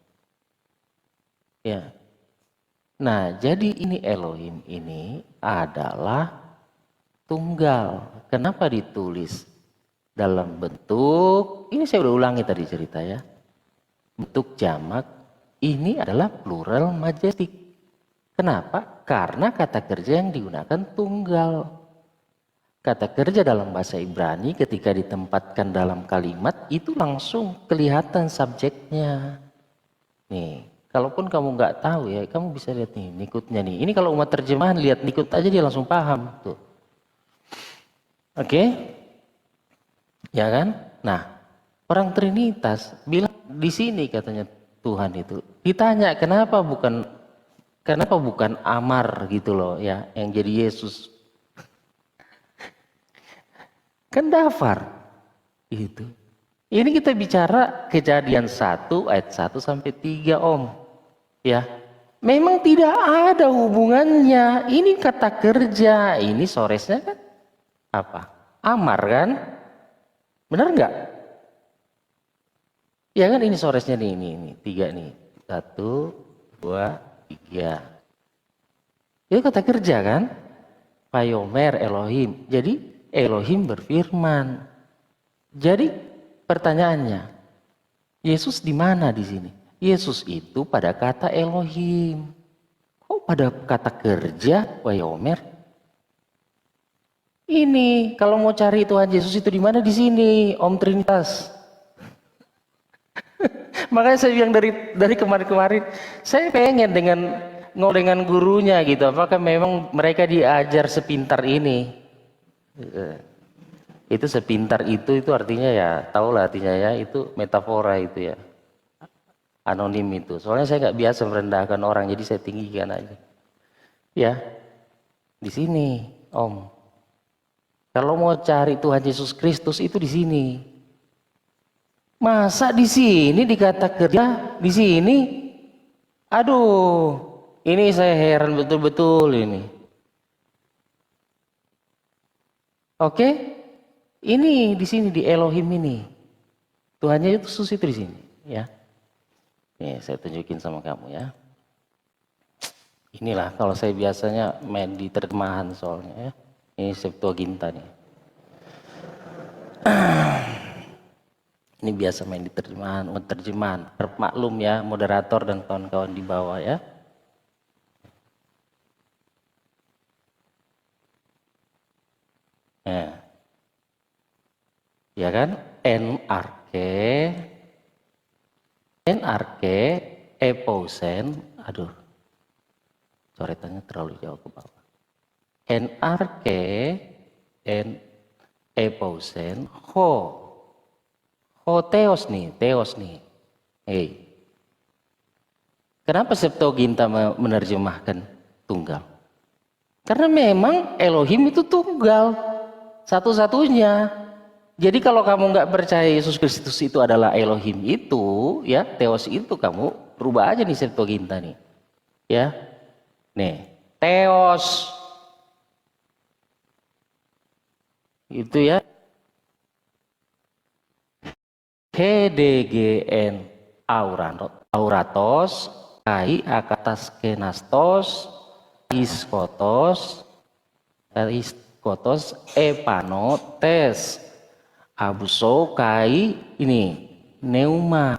Ya. Nah, jadi ini Elohim ini adalah tunggal. Kenapa ditulis dalam bentuk, ini saya udah ulangi tadi cerita ya. Bentuk jamak, ini adalah plural majestik. Kenapa? Karena kata kerja yang digunakan tunggal. Kata kerja dalam bahasa Ibrani ketika ditempatkan dalam kalimat itu langsung kelihatan subjeknya. Nih, kalaupun kamu nggak tahu ya, kamu bisa lihat nih nikutnya nih. Ini kalau umat terjemahan lihat nikut aja dia langsung paham tuh. Oke? Ya kan? Nah, orang Trinitas bilang di sini katanya Tuhan itu. Ditanya kenapa bukan Amar gitu loh ya yang jadi Yesus. Kan Dafar. Gitu. Ini kita bicara Kejadian 1 ayat 1 sampai 3 Om. Ya. Memang tidak ada hubungannya. Ini kata kerja, ini soresnya kan apa? Amar kan? Benar nggak? Ya kan ini soresnya nih, ini 3 nih. 1, 2, 3. Itu kata kerja kan? Vayomer Elohim. Jadi Elohim berfirman. Jadi pertanyaannya, Yesus di mana di sini? Yesus itu pada kata Elohim. Kok pada kata kerja Vayomer? Ini kalau mau cari Tuhan Yesus itu di mana di sini, Om Trinitas. Makanya saya bilang dari kemarin-kemarin, saya pengen dengan gurunya gitu. Apakah memang mereka diajar sepintar ini? Itu sepintar itu artinya ya, tahulah artinya ya, itu metafora itu ya. Anonim itu. Soalnya saya nggak biasa merendahkan orang, jadi saya tinggikan aja. Ya, di sini, Om. Kalau mau cari Tuhan Yesus Kristus itu di sini. Masa di sini dikata kerja di sini? Aduh, ini saya heran betul-betul ini. Oke, ini di sini di Elohim ini. Tuhannya Yesus itu di sini, ya. Nih, saya tunjukin sama kamu ya. Inilah kalau saya biasanya main di terjemahan soalnya ya. Ini Septuaginta nih. Ini biasa main di terjemahan, maklum ya, moderator dan kawan-kawan di bawah ya. Nah, ya kan? NRK, epousen, aduh, coretannya terlalu jauh ke bawah. NRK, epousen, teos nih. Hey. Kenapa Septuaginta menerjemahkan tunggal? Karena memang Elohim itu tunggal, satu-satunya. Jadi kalau kamu nggak percaya Yesus Kristus itu adalah Elohim itu, ya teos itu kamu rubah aja nih Septuaginta nih, ya. Nih, teos itu ya. HDGN auratos, kai akatas kenastos, iskotos, epanotes, abuso kai ini neuma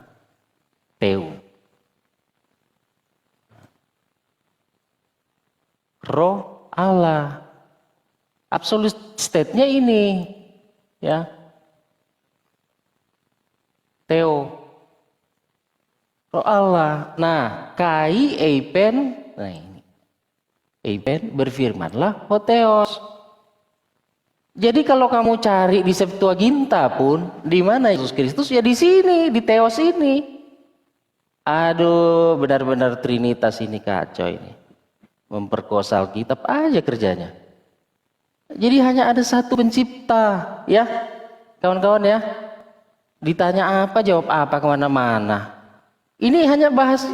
teu. Roh Allah. Absolute state-nya ini ya. Theo, roh Allah. Nah, kai eipen, nah ini, eipen berfirmanlah hoteos. Jadi kalau kamu cari di Septuaginta pun, di mana Yesus Kristus ya di sini, di Theos ini. Aduh, benar-benar Trinitas ini kacau ini, memperkosa Alkitab aja kerjanya. Jadi hanya ada satu pencipta, ya kawan-kawan ya. Ditanya apa, jawab apa kemana-mana. Ini hanya bahas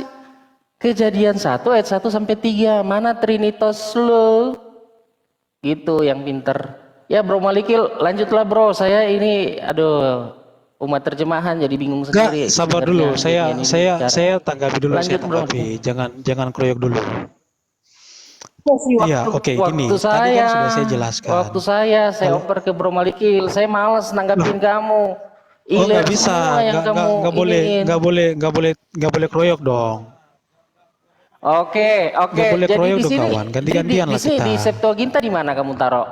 Kejadian 1 ayat 1 sampai 3. Mana Trinitas lo? Gitu yang pinter. Ya Bro Malikil, lanjutlah bro. Saya ini, aduh, umat terjemahan jadi bingung Enggak, sendiri. sabar dulu. Saya tanggapi dulu, Lanjut, saya bro. tanggapi. Jangan keroyok dulu. Iya, oke, gini. Waktu Tadi kan saya, sudah saya jelaskan. waktu saya oper ke Bro Malikil, saya malas nanggapin kamu. Oh, Iler nggak bisa, semua yang kamu iniin. nggak boleh keroyok dong. Oke. Nggak boleh Jadi keroyok di dong, sini, kawan. Ganti-gantian di lah sini kita. di Septuaginta di mana kamu taruh?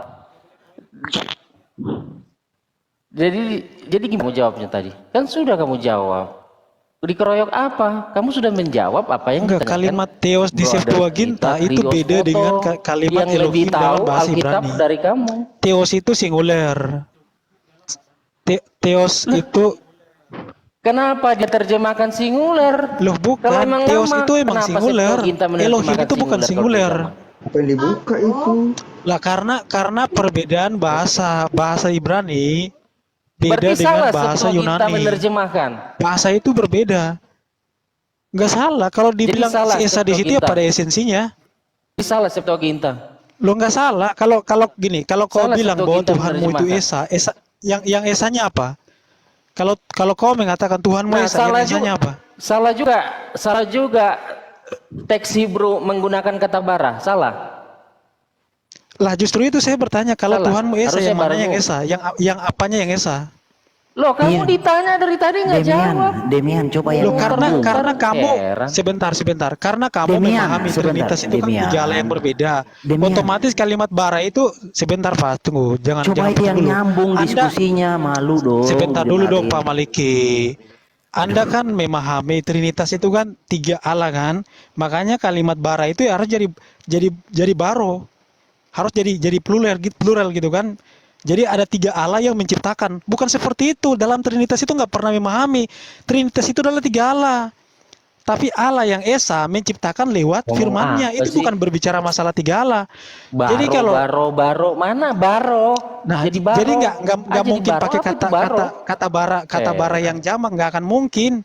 Jadi gimana kamu jawabnya tadi? Kan sudah kamu jawab. Dikeroyok apa? Kamu sudah menjawab apa yang Enggak, ditanyakan. kalimat theos di Brother Septuaginta kita, itu Krios beda Moto, dengan kalimat yang lebih Elohim dalam tahu bahasa Alkitab Ibrani. dari kamu. Theos itu singular. Theos itu Kenapa dia terjemahkan singular? loh Kalau bukan, emang theos lama, itu emang kenapa singular. Septuaginta Elohim menerjemahkan itu bukan kalau singular. bersama? Apa yang dibuka itu? Lah karena perbedaan bahasa Ibrani beda Berarti dengan salah bahasa Septuaginta Yunani. menerjemahkan. Bahasa itu berbeda. Nggak salah kalau dibilang salah esa di situ ya Septuaginta. pada esensinya. Jadi salah Septuaginta. Lo nggak salah kalau gini, kalau kau Salah bilang bahwa Septuaginta Tuhanmu itu menerjemahkan. esa yang esanya apa? Kalau kau mengatakan Tuhanmu Nah, esa, yang esanya apa? Salah juga teks Hebrew menggunakan kata bara. Salah. Lah justru itu saya bertanya, kalau Salah. Tuhanmu esa, Harusnya yang mana barumu. yang esa? Yang apanya yang esa? Loh, kamu Iya. ditanya dari tadi nggak jawab. Demian, coba yang Loh karena nyambung. kamu Heran. sebentar. Karena kamu Demian, memahami sebentar, Trinitas itu kan Demian. gejala yang berbeda. Demian. Otomatis kalimat bara itu sebentar Pak, tunggu, jangan Coba potong yang dulu. nyambung Anda diskusinya, malu dong. sebentar dulu dong dengerin. Pak Maliki. Anda kan memahami Trinitas itu kan 3 Allah kan, makanya kalimat bara itu ya harus jadi baro, harus jadi plural gitu kan. Jadi ada 3 Allah yang menciptakan, bukan seperti itu dalam Trinitas itu nggak pernah memahami. Trinitas itu adalah 3 Allah, tapi Allah yang esa menciptakan lewat Ngomong firman-Nya. apa Itu sih? bukan berbicara masalah 3 Allah. Baro, Jadi kalau baro, mana baro? Nah, jadi baro. jadi nggak Jadi mungkin baro, pakai apa itu baro? kata bara yang jamak, nggak akan mungkin.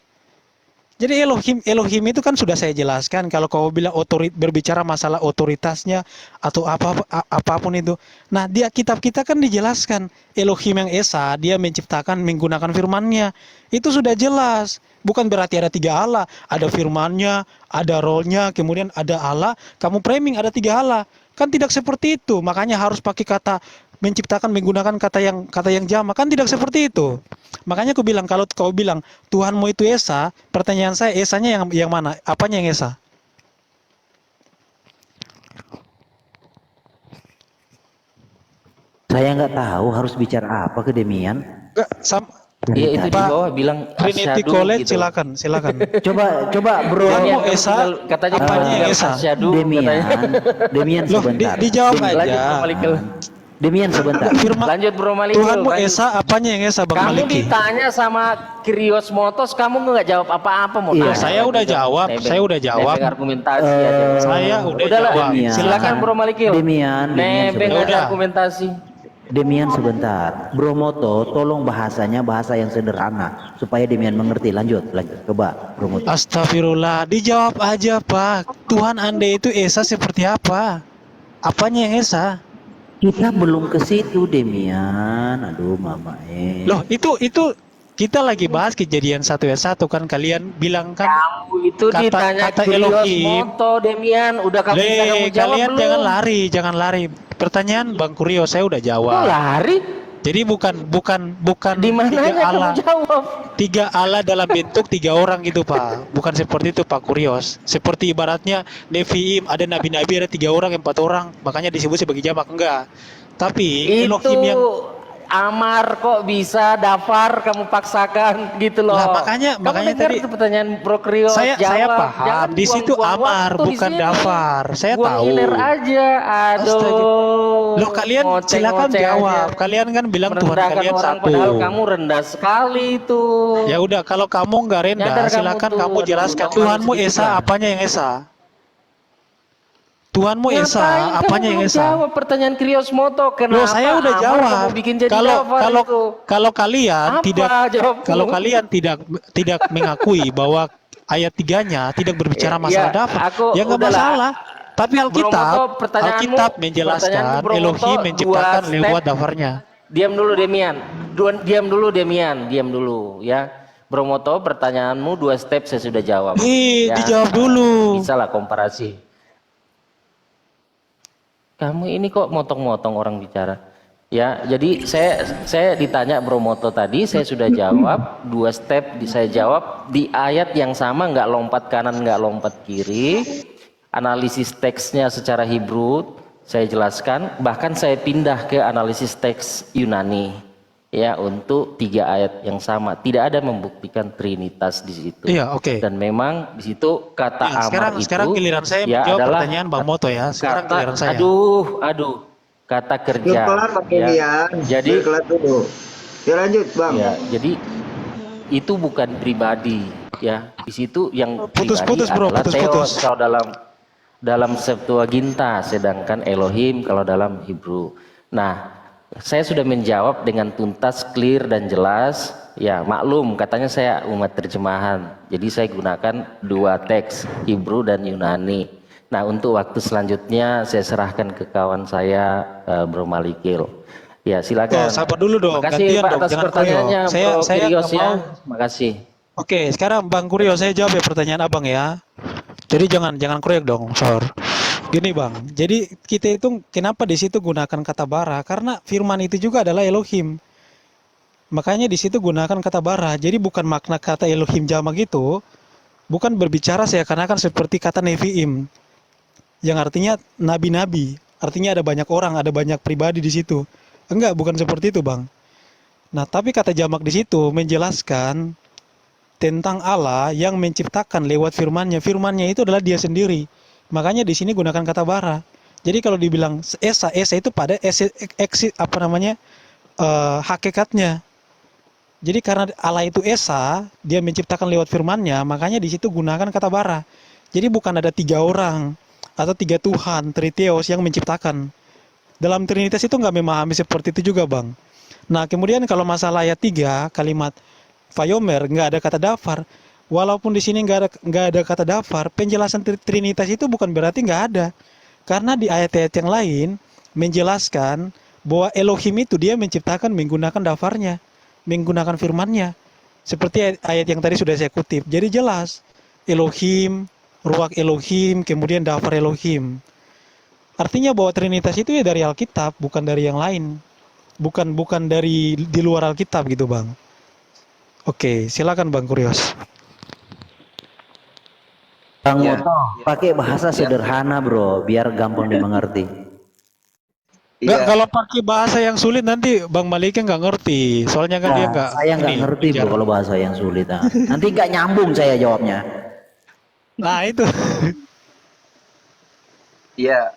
Jadi Elohim itu kan sudah saya jelaskan, kalau kau bilang berbicara masalah otoritasnya atau apapun itu. Nah, dia kitab kita kan dijelaskan Elohim yang esa, dia menciptakan menggunakan firman-Nya. Itu sudah jelas. Bukan berarti ada 3 Allah, ada firman-Nya, ada roh-Nya, kemudian ada Allah, kamu framing ada 3 Allah. Kan tidak seperti itu. Makanya harus pakai kata menciptakan menggunakan kata yang jamak, kan tidak seperti itu. Makanya aku bilang, kalau kau bilang Tuhanmu itu esa, pertanyaan saya esanya yang mana? Apanya yang esa? Saya nggak tahu harus bicara apa ke Demian. Enggak, Iya itu di Pak, bawah bilang Trinity asyhadu College gitu. silakan. Coba bro. Tuhanmu Demian, esa, katanya apanya yang esa? asyhadu, Demian, katanya. Demian Loh, sebentar. dijawab Lanjut Bro aja. Malikil. Demian sebentar. Firman Lanjut Bro Malikil. Tuhanmu lanjut. esa, apanya yang esa Bang Kamu Maliki? ditanya sama Krios Motos, kamu nggak jawab apa-apa mau Iya. nanya. Saya udah jawab, saya udah jawab. Nebeng argumentasi aja. Saya udah Udahlah, jawab. Demian. silakan Bro Malikil. Demian Nebeng sebentar. aja Udah. argumentasi. Demian sebentar. Bro Moto, tolong bahasanya bahasa yang sederhana supaya Demian mengerti. Lanjut. Coba Bro Moto. Astagfirullah, dijawab aja Pak. Tuhan Anda itu esa seperti apa? Apanya yang esa? Kita belum ke situ Demian. Aduh mama Loh, itu kita lagi bahas Kejadian 1 ayat 1 kan, kalian bilang kan. Kamu itu Kata- ditanya kata Krios Elohim. Moto, Demian, udah kamu bisa kamu jawab Kalian belum? jangan lari. Pertanyaan Bang Kurio saya udah Kok jawab. lari? Jadi bukan Di mananya 3 kamu Allah. jawab? 3 Allah dalam bentuk 3 orang gitu Pak. Bukan seperti itu Pak Kurios. Seperti ibaratnya Neviim, ada nabi-nabi, ada 3 orang, 4 orang. Makanya disebut sebagai jamak, enggak. Tapi Itu Elohim yang Amar kok bisa dafar kamu paksakan gitu loh. Lah, makanya Kamu dengar tadi itu pertanyaan Bro Krios, saya jawab. paham. Jangan Di situ buang-buang Amar waktu di bukan sini. dafar. Saya Buang tahu. ngiler aja. Aduh. Astaga. Loh kalian silakan ngoceh-ngoceh jawab. aja. Kalian kan bilang Tuhan Merendahkan kalian orang, satu. padahal kamu rendah sekali itu. Ya udah, kalau kamu nggak rendah, Nyadar kamu silakan tuh, kamu aduh, jelaskan kamu Tuhanmu harus esa, sedikit lah. apanya yang esa? Tuhanmu Esa, Ngapain kamu apanya yang belum Esa? jawab pertanyaan Krios Moto? Kenapa Loh, saya udah Amar jawab. kamu bikin jadi Kalau Dafar kalau itu? kalau kalian Apa tidak kalau jawabmu? kalian tidak mengakui bahwa ayat 3-nya tidak berbicara Ya, masalah Dafar, aku ya nggak udahlah. masalah. Tapi Bro Moto, pertanyaanmu menjelaskan Bro Moto Elohim 2 menciptakan step. lewat Dafarnya. Diam dulu Demian. Diam dulu ya. Bro Moto, pertanyaanmu 2 step saya sudah jawab. Ya, Dijawab dulu. bisa lah komparasi. Kamu ini kok motong-motong orang bicara. Ya, jadi saya ditanya Bro Moto tadi, saya sudah jawab 2 step, saya jawab di ayat yang sama, nggak lompat kanan, nggak lompat kiri. Analisis teksnya secara Hebrew saya jelaskan, bahkan saya pindah ke analisis teks Yunani ya untuk 3 ayat yang sama. Tidak ada membuktikan Trinitas di situ. Iya, oke. Dan memang di situ kata Ya, Amar sekarang itu giliran saya ya menjawab adalah pertanyaan Bang Moto ya. Sekarang kata, giliran saya. aduh, kata Belum kerja. kelar Pak Ya. Dian. Jadi Belum kelar dulu. Ya lanjut Bang. ya, jadi itu bukan pribadi ya. Di situ yang Putus-putus, pribadi bro, adalah putus-putus. Theos kalau dalam Septuaginta, sedangkan Elohim kalau dalam Hebrew. Nah, saya sudah menjawab dengan tuntas, clear dan jelas. Ya, maklum katanya saya umat terjemahan. Jadi saya gunakan 2 teks, Hebrew dan Yunani. Nah, untuk waktu selanjutnya saya serahkan ke kawan saya Bro Malikil. Ya, silakan. Sabar dulu dong. Makasih Gantian Pak dong, atas jangan pertanyaannya, Kurio. Bro Saya Kirios nggak ya. mau. Makasih. Oke, sekarang Bang Kurio saya jawab ya pertanyaan Abang ya. Jadi jangan kroyok dong, Sor. Gini Bang, jadi kita itu kenapa di situ gunakan kata bara? Karena firman itu juga adalah Elohim. Makanya di situ gunakan kata bara. Jadi bukan makna kata Elohim jamak itu bukan berbicara seakan-akan seperti kata Nevi'im yang artinya nabi-nabi. Artinya ada banyak orang, ada banyak pribadi di situ. Enggak, bukan seperti itu, Bang. Nah, tapi kata jamak di situ menjelaskan tentang Allah yang menciptakan lewat firman-Nya. Firman-Nya itu adalah Dia sendiri. Makanya di sini gunakan kata bara. Jadi kalau dibilang esa itu pada hakikatnya. Jadi karena Allah itu esa, Dia menciptakan lewat firman-Nya, makanya di situ gunakan kata bara. Jadi bukan ada 3 orang atau 3 Tuhan, Triteos yang menciptakan. Dalam Trinitas itu nggak memahami seperti itu juga, Bang. Nah, kemudian kalau masalah ayat 3, kalimat Vayomer, nggak ada kata dafar. Walaupun di sini nggak ada kata dafar, penjelasan Trinitas itu bukan berarti nggak ada. Karena di ayat-ayat yang lain menjelaskan bahwa Elohim itu Dia menciptakan menggunakan dafarnya, menggunakan firman-Nya. Seperti ayat yang tadi sudah saya kutip. Jadi jelas Elohim, ruach Elohim, kemudian dafar Elohim. Artinya bahwa Trinitas itu ya dari Alkitab, bukan dari yang lain. Bukan dari di luar Alkitab gitu, Bang. Oke, silakan Bang Kurios. Bang Ya, Moto, pakai bahasa sederhana bro, biar gampang dimengerti. Nggak, Iya, kalau pakai bahasa yang sulit nanti Bang Maliknya nggak ngerti. Soalnya kan dia nggak Saya nggak ini, ngerti bro bicara. kalau bahasa yang sulit. Nanti nggak nyambung saya jawabnya. Nah, itu. iya,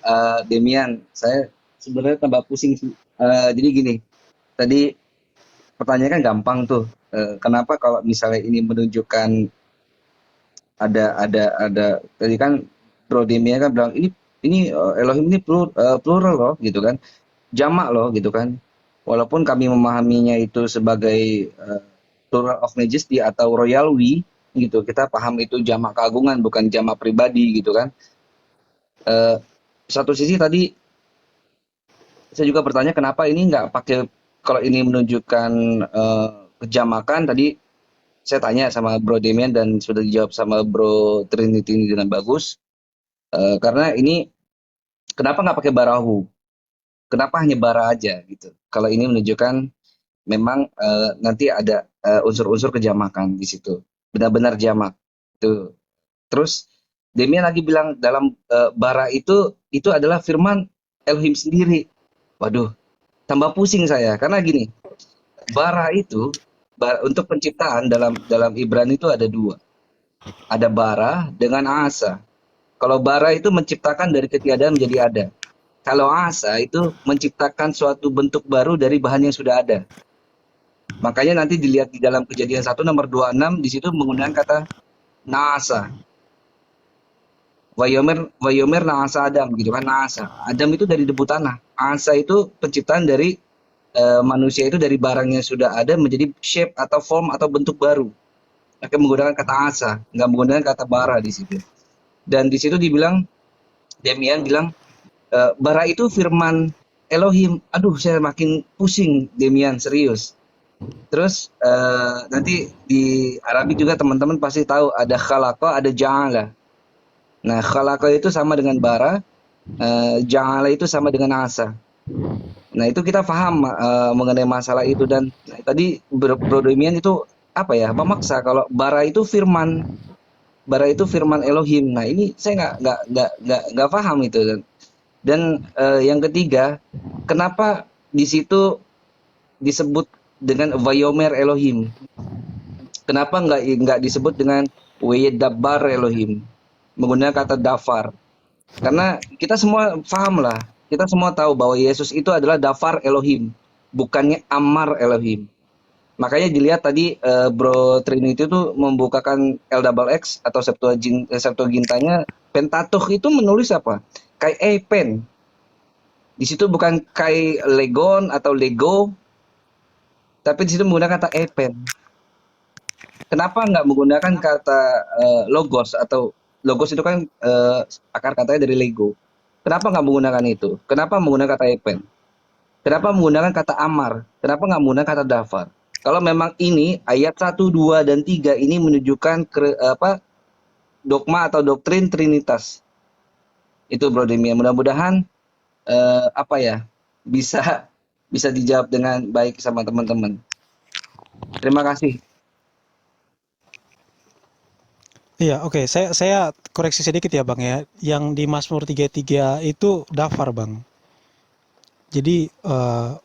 Demian, saya sebenarnya tambah pusing sih. Jadi gini, tadi pertanyaannya kan gampang tuh. Kenapa kalau misalnya ini menunjukkan ada tadi kan Bro Demian kan bilang ini Elohim ini plural loh gitu kan, jamak loh gitu kan. Walaupun kami memahaminya itu sebagai plural of majesty atau royal we gitu, kita paham itu jamak keagungan bukan jamak pribadi gitu kan. Satu sisi tadi saya juga bertanya kenapa ini nggak pakai, kalau ini menunjukkan kejamakan tadi saya tanya sama Bro Demian dan sudah dijawab sama Bro Trinity ini dengan bagus. Karena ini kenapa nggak pakai barahu? Kenapa hanya bara aja gitu? Kalau ini menunjukkan memang nanti ada unsur-unsur kejamakan di situ, benar-benar jamak. Tuh. Terus Demian lagi bilang dalam bara itu adalah firman Elohim sendiri. Waduh, tambah pusing saya karena gini, bara itu untuk penciptaan dalam Ibrani itu ada 2. Ada bara dengan asa. Kalau bara itu menciptakan dari ketiadaan menjadi ada. Kalau asa itu menciptakan suatu bentuk baru dari bahan yang sudah ada. Makanya nanti dilihat di dalam Kejadian 1 nomor 26 di situ menggunakan kata nasa. Wayomer Naasa Adam gitu kan. Naasa. Adam itu dari debu tanah. Asa itu penciptaan dari manusia itu dari barang yang sudah ada menjadi shape atau form atau bentuk baru. Maka menggunakan kata asa, nggak menggunakan kata bara di situ. Dan di situ Demian bilang bara itu firman Elohim. Aduh, saya makin pusing, Demian, serius. Terus nanti di Arabi juga teman-teman pasti tahu ada khalaqa, ada ja'ala. Nah, khalaqa itu sama dengan bara, ja'ala itu sama dengan asa. Nah, itu kita paham mengenai masalah itu. Dan tadi Bro Demian itu apa ya, memaksa kalau bara itu firman Elohim. Nah, ini saya nggak paham itu. Dan yang ketiga, kenapa di situ disebut dengan Vayomer Elohim? Kenapa nggak disebut dengan Weyedabar Elohim, menggunakan kata dafar? Karena kita semua paham lah, kita semua tahu bahwa Yesus itu adalah dafar Elohim, bukannya Amar Elohim. Makanya dilihat tadi Bro Trinity itu membukakan LXX atau Septuagintanya, Pentateuch itu menulis apa? Kai Epen. Di situ bukan Kai Legon atau Lego, tapi di situ menggunakan kata Epen. Kenapa nggak menggunakan kata logos, atau logos itu kan akar katanya dari Lego. Kenapa nggak menggunakan itu? Kenapa menggunakan kata Epen? Kenapa menggunakan kata Amar? Kenapa nggak menggunakan kata Dafar? Kalau memang ini ayat 1, 2, dan 3 ini menunjukkan dogma atau doktrin Trinitas. Itu Bro Demian. Mudah-mudahan bisa dijawab dengan baik sama teman-teman. Terima kasih. Iya, oke. Saya koreksi sedikit ya, Bang ya. Yang di Mazmur 33 itu dafar, Bang. Jadi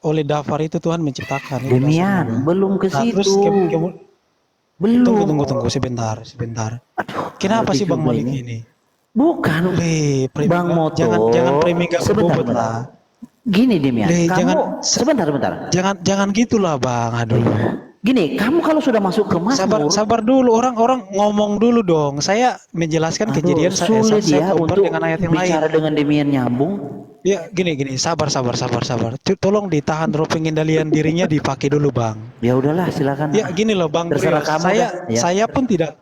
oleh dafar itu Tuhan menciptakan. Itu dasarnya, Demian, Bang. belum ke Nah, terus situ. Belum. tunggu sebentar. Kenapa ngerti sih Bang juga Malik ini. ini? Bukan, Bang Moto. jangan premi gak berbobot lah. Gini Demian, kamu jangan- sebentar. Jangan gitulah Bang. Aduh. Gini, kamu kalau sudah masuk ke Mazmur, Sabar dulu, orang ngomong dulu dong. Saya menjelaskan kejadian sulit saya ya compare untuk dengan ayat yang lain. bicara dengan Demian nyambung. Ya, gini, sabar. Tolong ditahan dulu, pengendalian dirinya dipakai dulu, Bang. Ya udahlah, silakan. Ya, gini loh, Bang Terserah Gurio. kamu dah, ya. Saya pun tidak,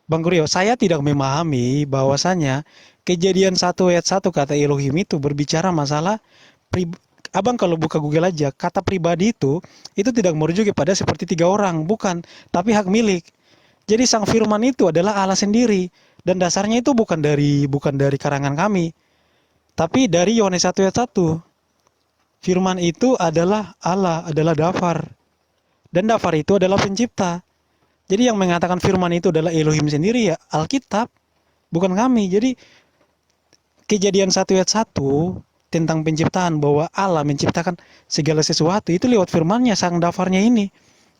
Bang Gurio, saya tidak memahami bahwasanya kejadian 1 ayat 1 kata Elohim itu berbicara masalah Abang kalau buka Google aja, kata pribadi itu tidak merujuk kepada seperti 3 orang, bukan, tapi hak milik. Jadi sang firman itu adalah Allah sendiri, dan dasarnya itu bukan dari karangan kami, tapi dari Yohanes 1 ayat 1. Firman itu adalah Allah, adalah dafar. Dan dafar itu adalah pencipta. Jadi yang mengatakan firman itu adalah Elohim sendiri ya Alkitab, bukan kami. Jadi kejadian 1 ayat 1 tentang penciptaan, bahwa Allah menciptakan segala sesuatu itu lewat firman-Nya, sang dafarnya ini.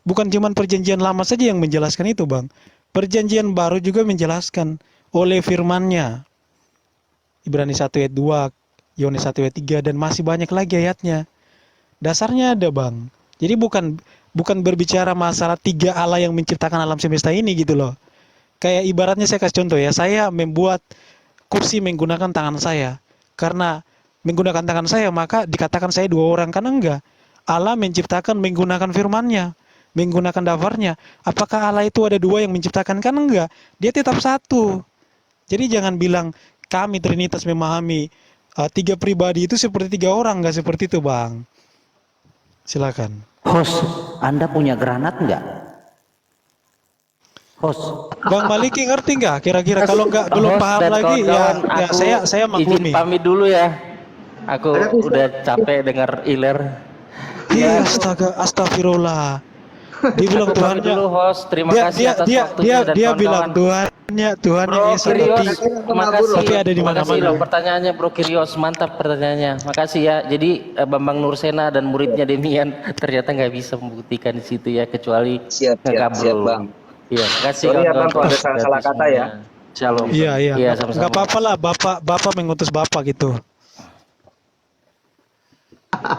Bukan cuma perjanjian lama saja yang menjelaskan itu, Bang. Perjanjian baru juga menjelaskan oleh firman-Nya. Ibrani 1 ayat 2, Yohanes 1 ayat 3, dan masih banyak lagi ayatnya. Dasarnya ada, Bang. Jadi bukan berbicara masalah 3 Allah yang menciptakan alam semesta ini gitu loh. Kayak ibaratnya saya kasih contoh ya, saya membuat kursi menggunakan tangan saya. Karena menggunakan tangan saya maka dikatakan saya 2 orang, kan enggak. Allah menciptakan menggunakan firman-Nya, menggunakan dafarnya. Apakah Allah itu ada 2 yang menciptakan? Kan enggak. Dia tetap 1. Jadi jangan bilang kami Trinitas memahami 3 pribadi itu seperti 3 orang, enggak seperti itu, Bang. Silakan. Host, Anda punya granat nggak? Host, Bang Maliki ngerti nggak? Kira-kira kalau nggak belum Host paham dan lagi ya kawan-kawan, aku saya maklumi. izin pamit dulu ya. Aku Ada Kristen? udah capek dengar Iler. Iya, astaga, astagfirullah. Dia bilang Aku pamit Tuhannya, dulu host. Terima kasih atas waktunya dan dia bilang kawan-kawan. Tuhannya Bro Yesus Kirios, tapi makasih. tapi ada di Makasih mana-mana. loh pertanyaannya Bro Kirios, mantap pertanyaannya. Makasih ya. Jadi Bambang Nursena dan muridnya Demian ternyata nggak bisa membuktikan di situ ya, kecuali Siap, ngekabrol. Bang. Iya, makasih Sorry ya, Bang, kalau ada kawan-kawan. salah kata ya. Shalom. Iya, Iya, nggak sama-sama. apa-apa lah, bapak mengutus bapak gitu.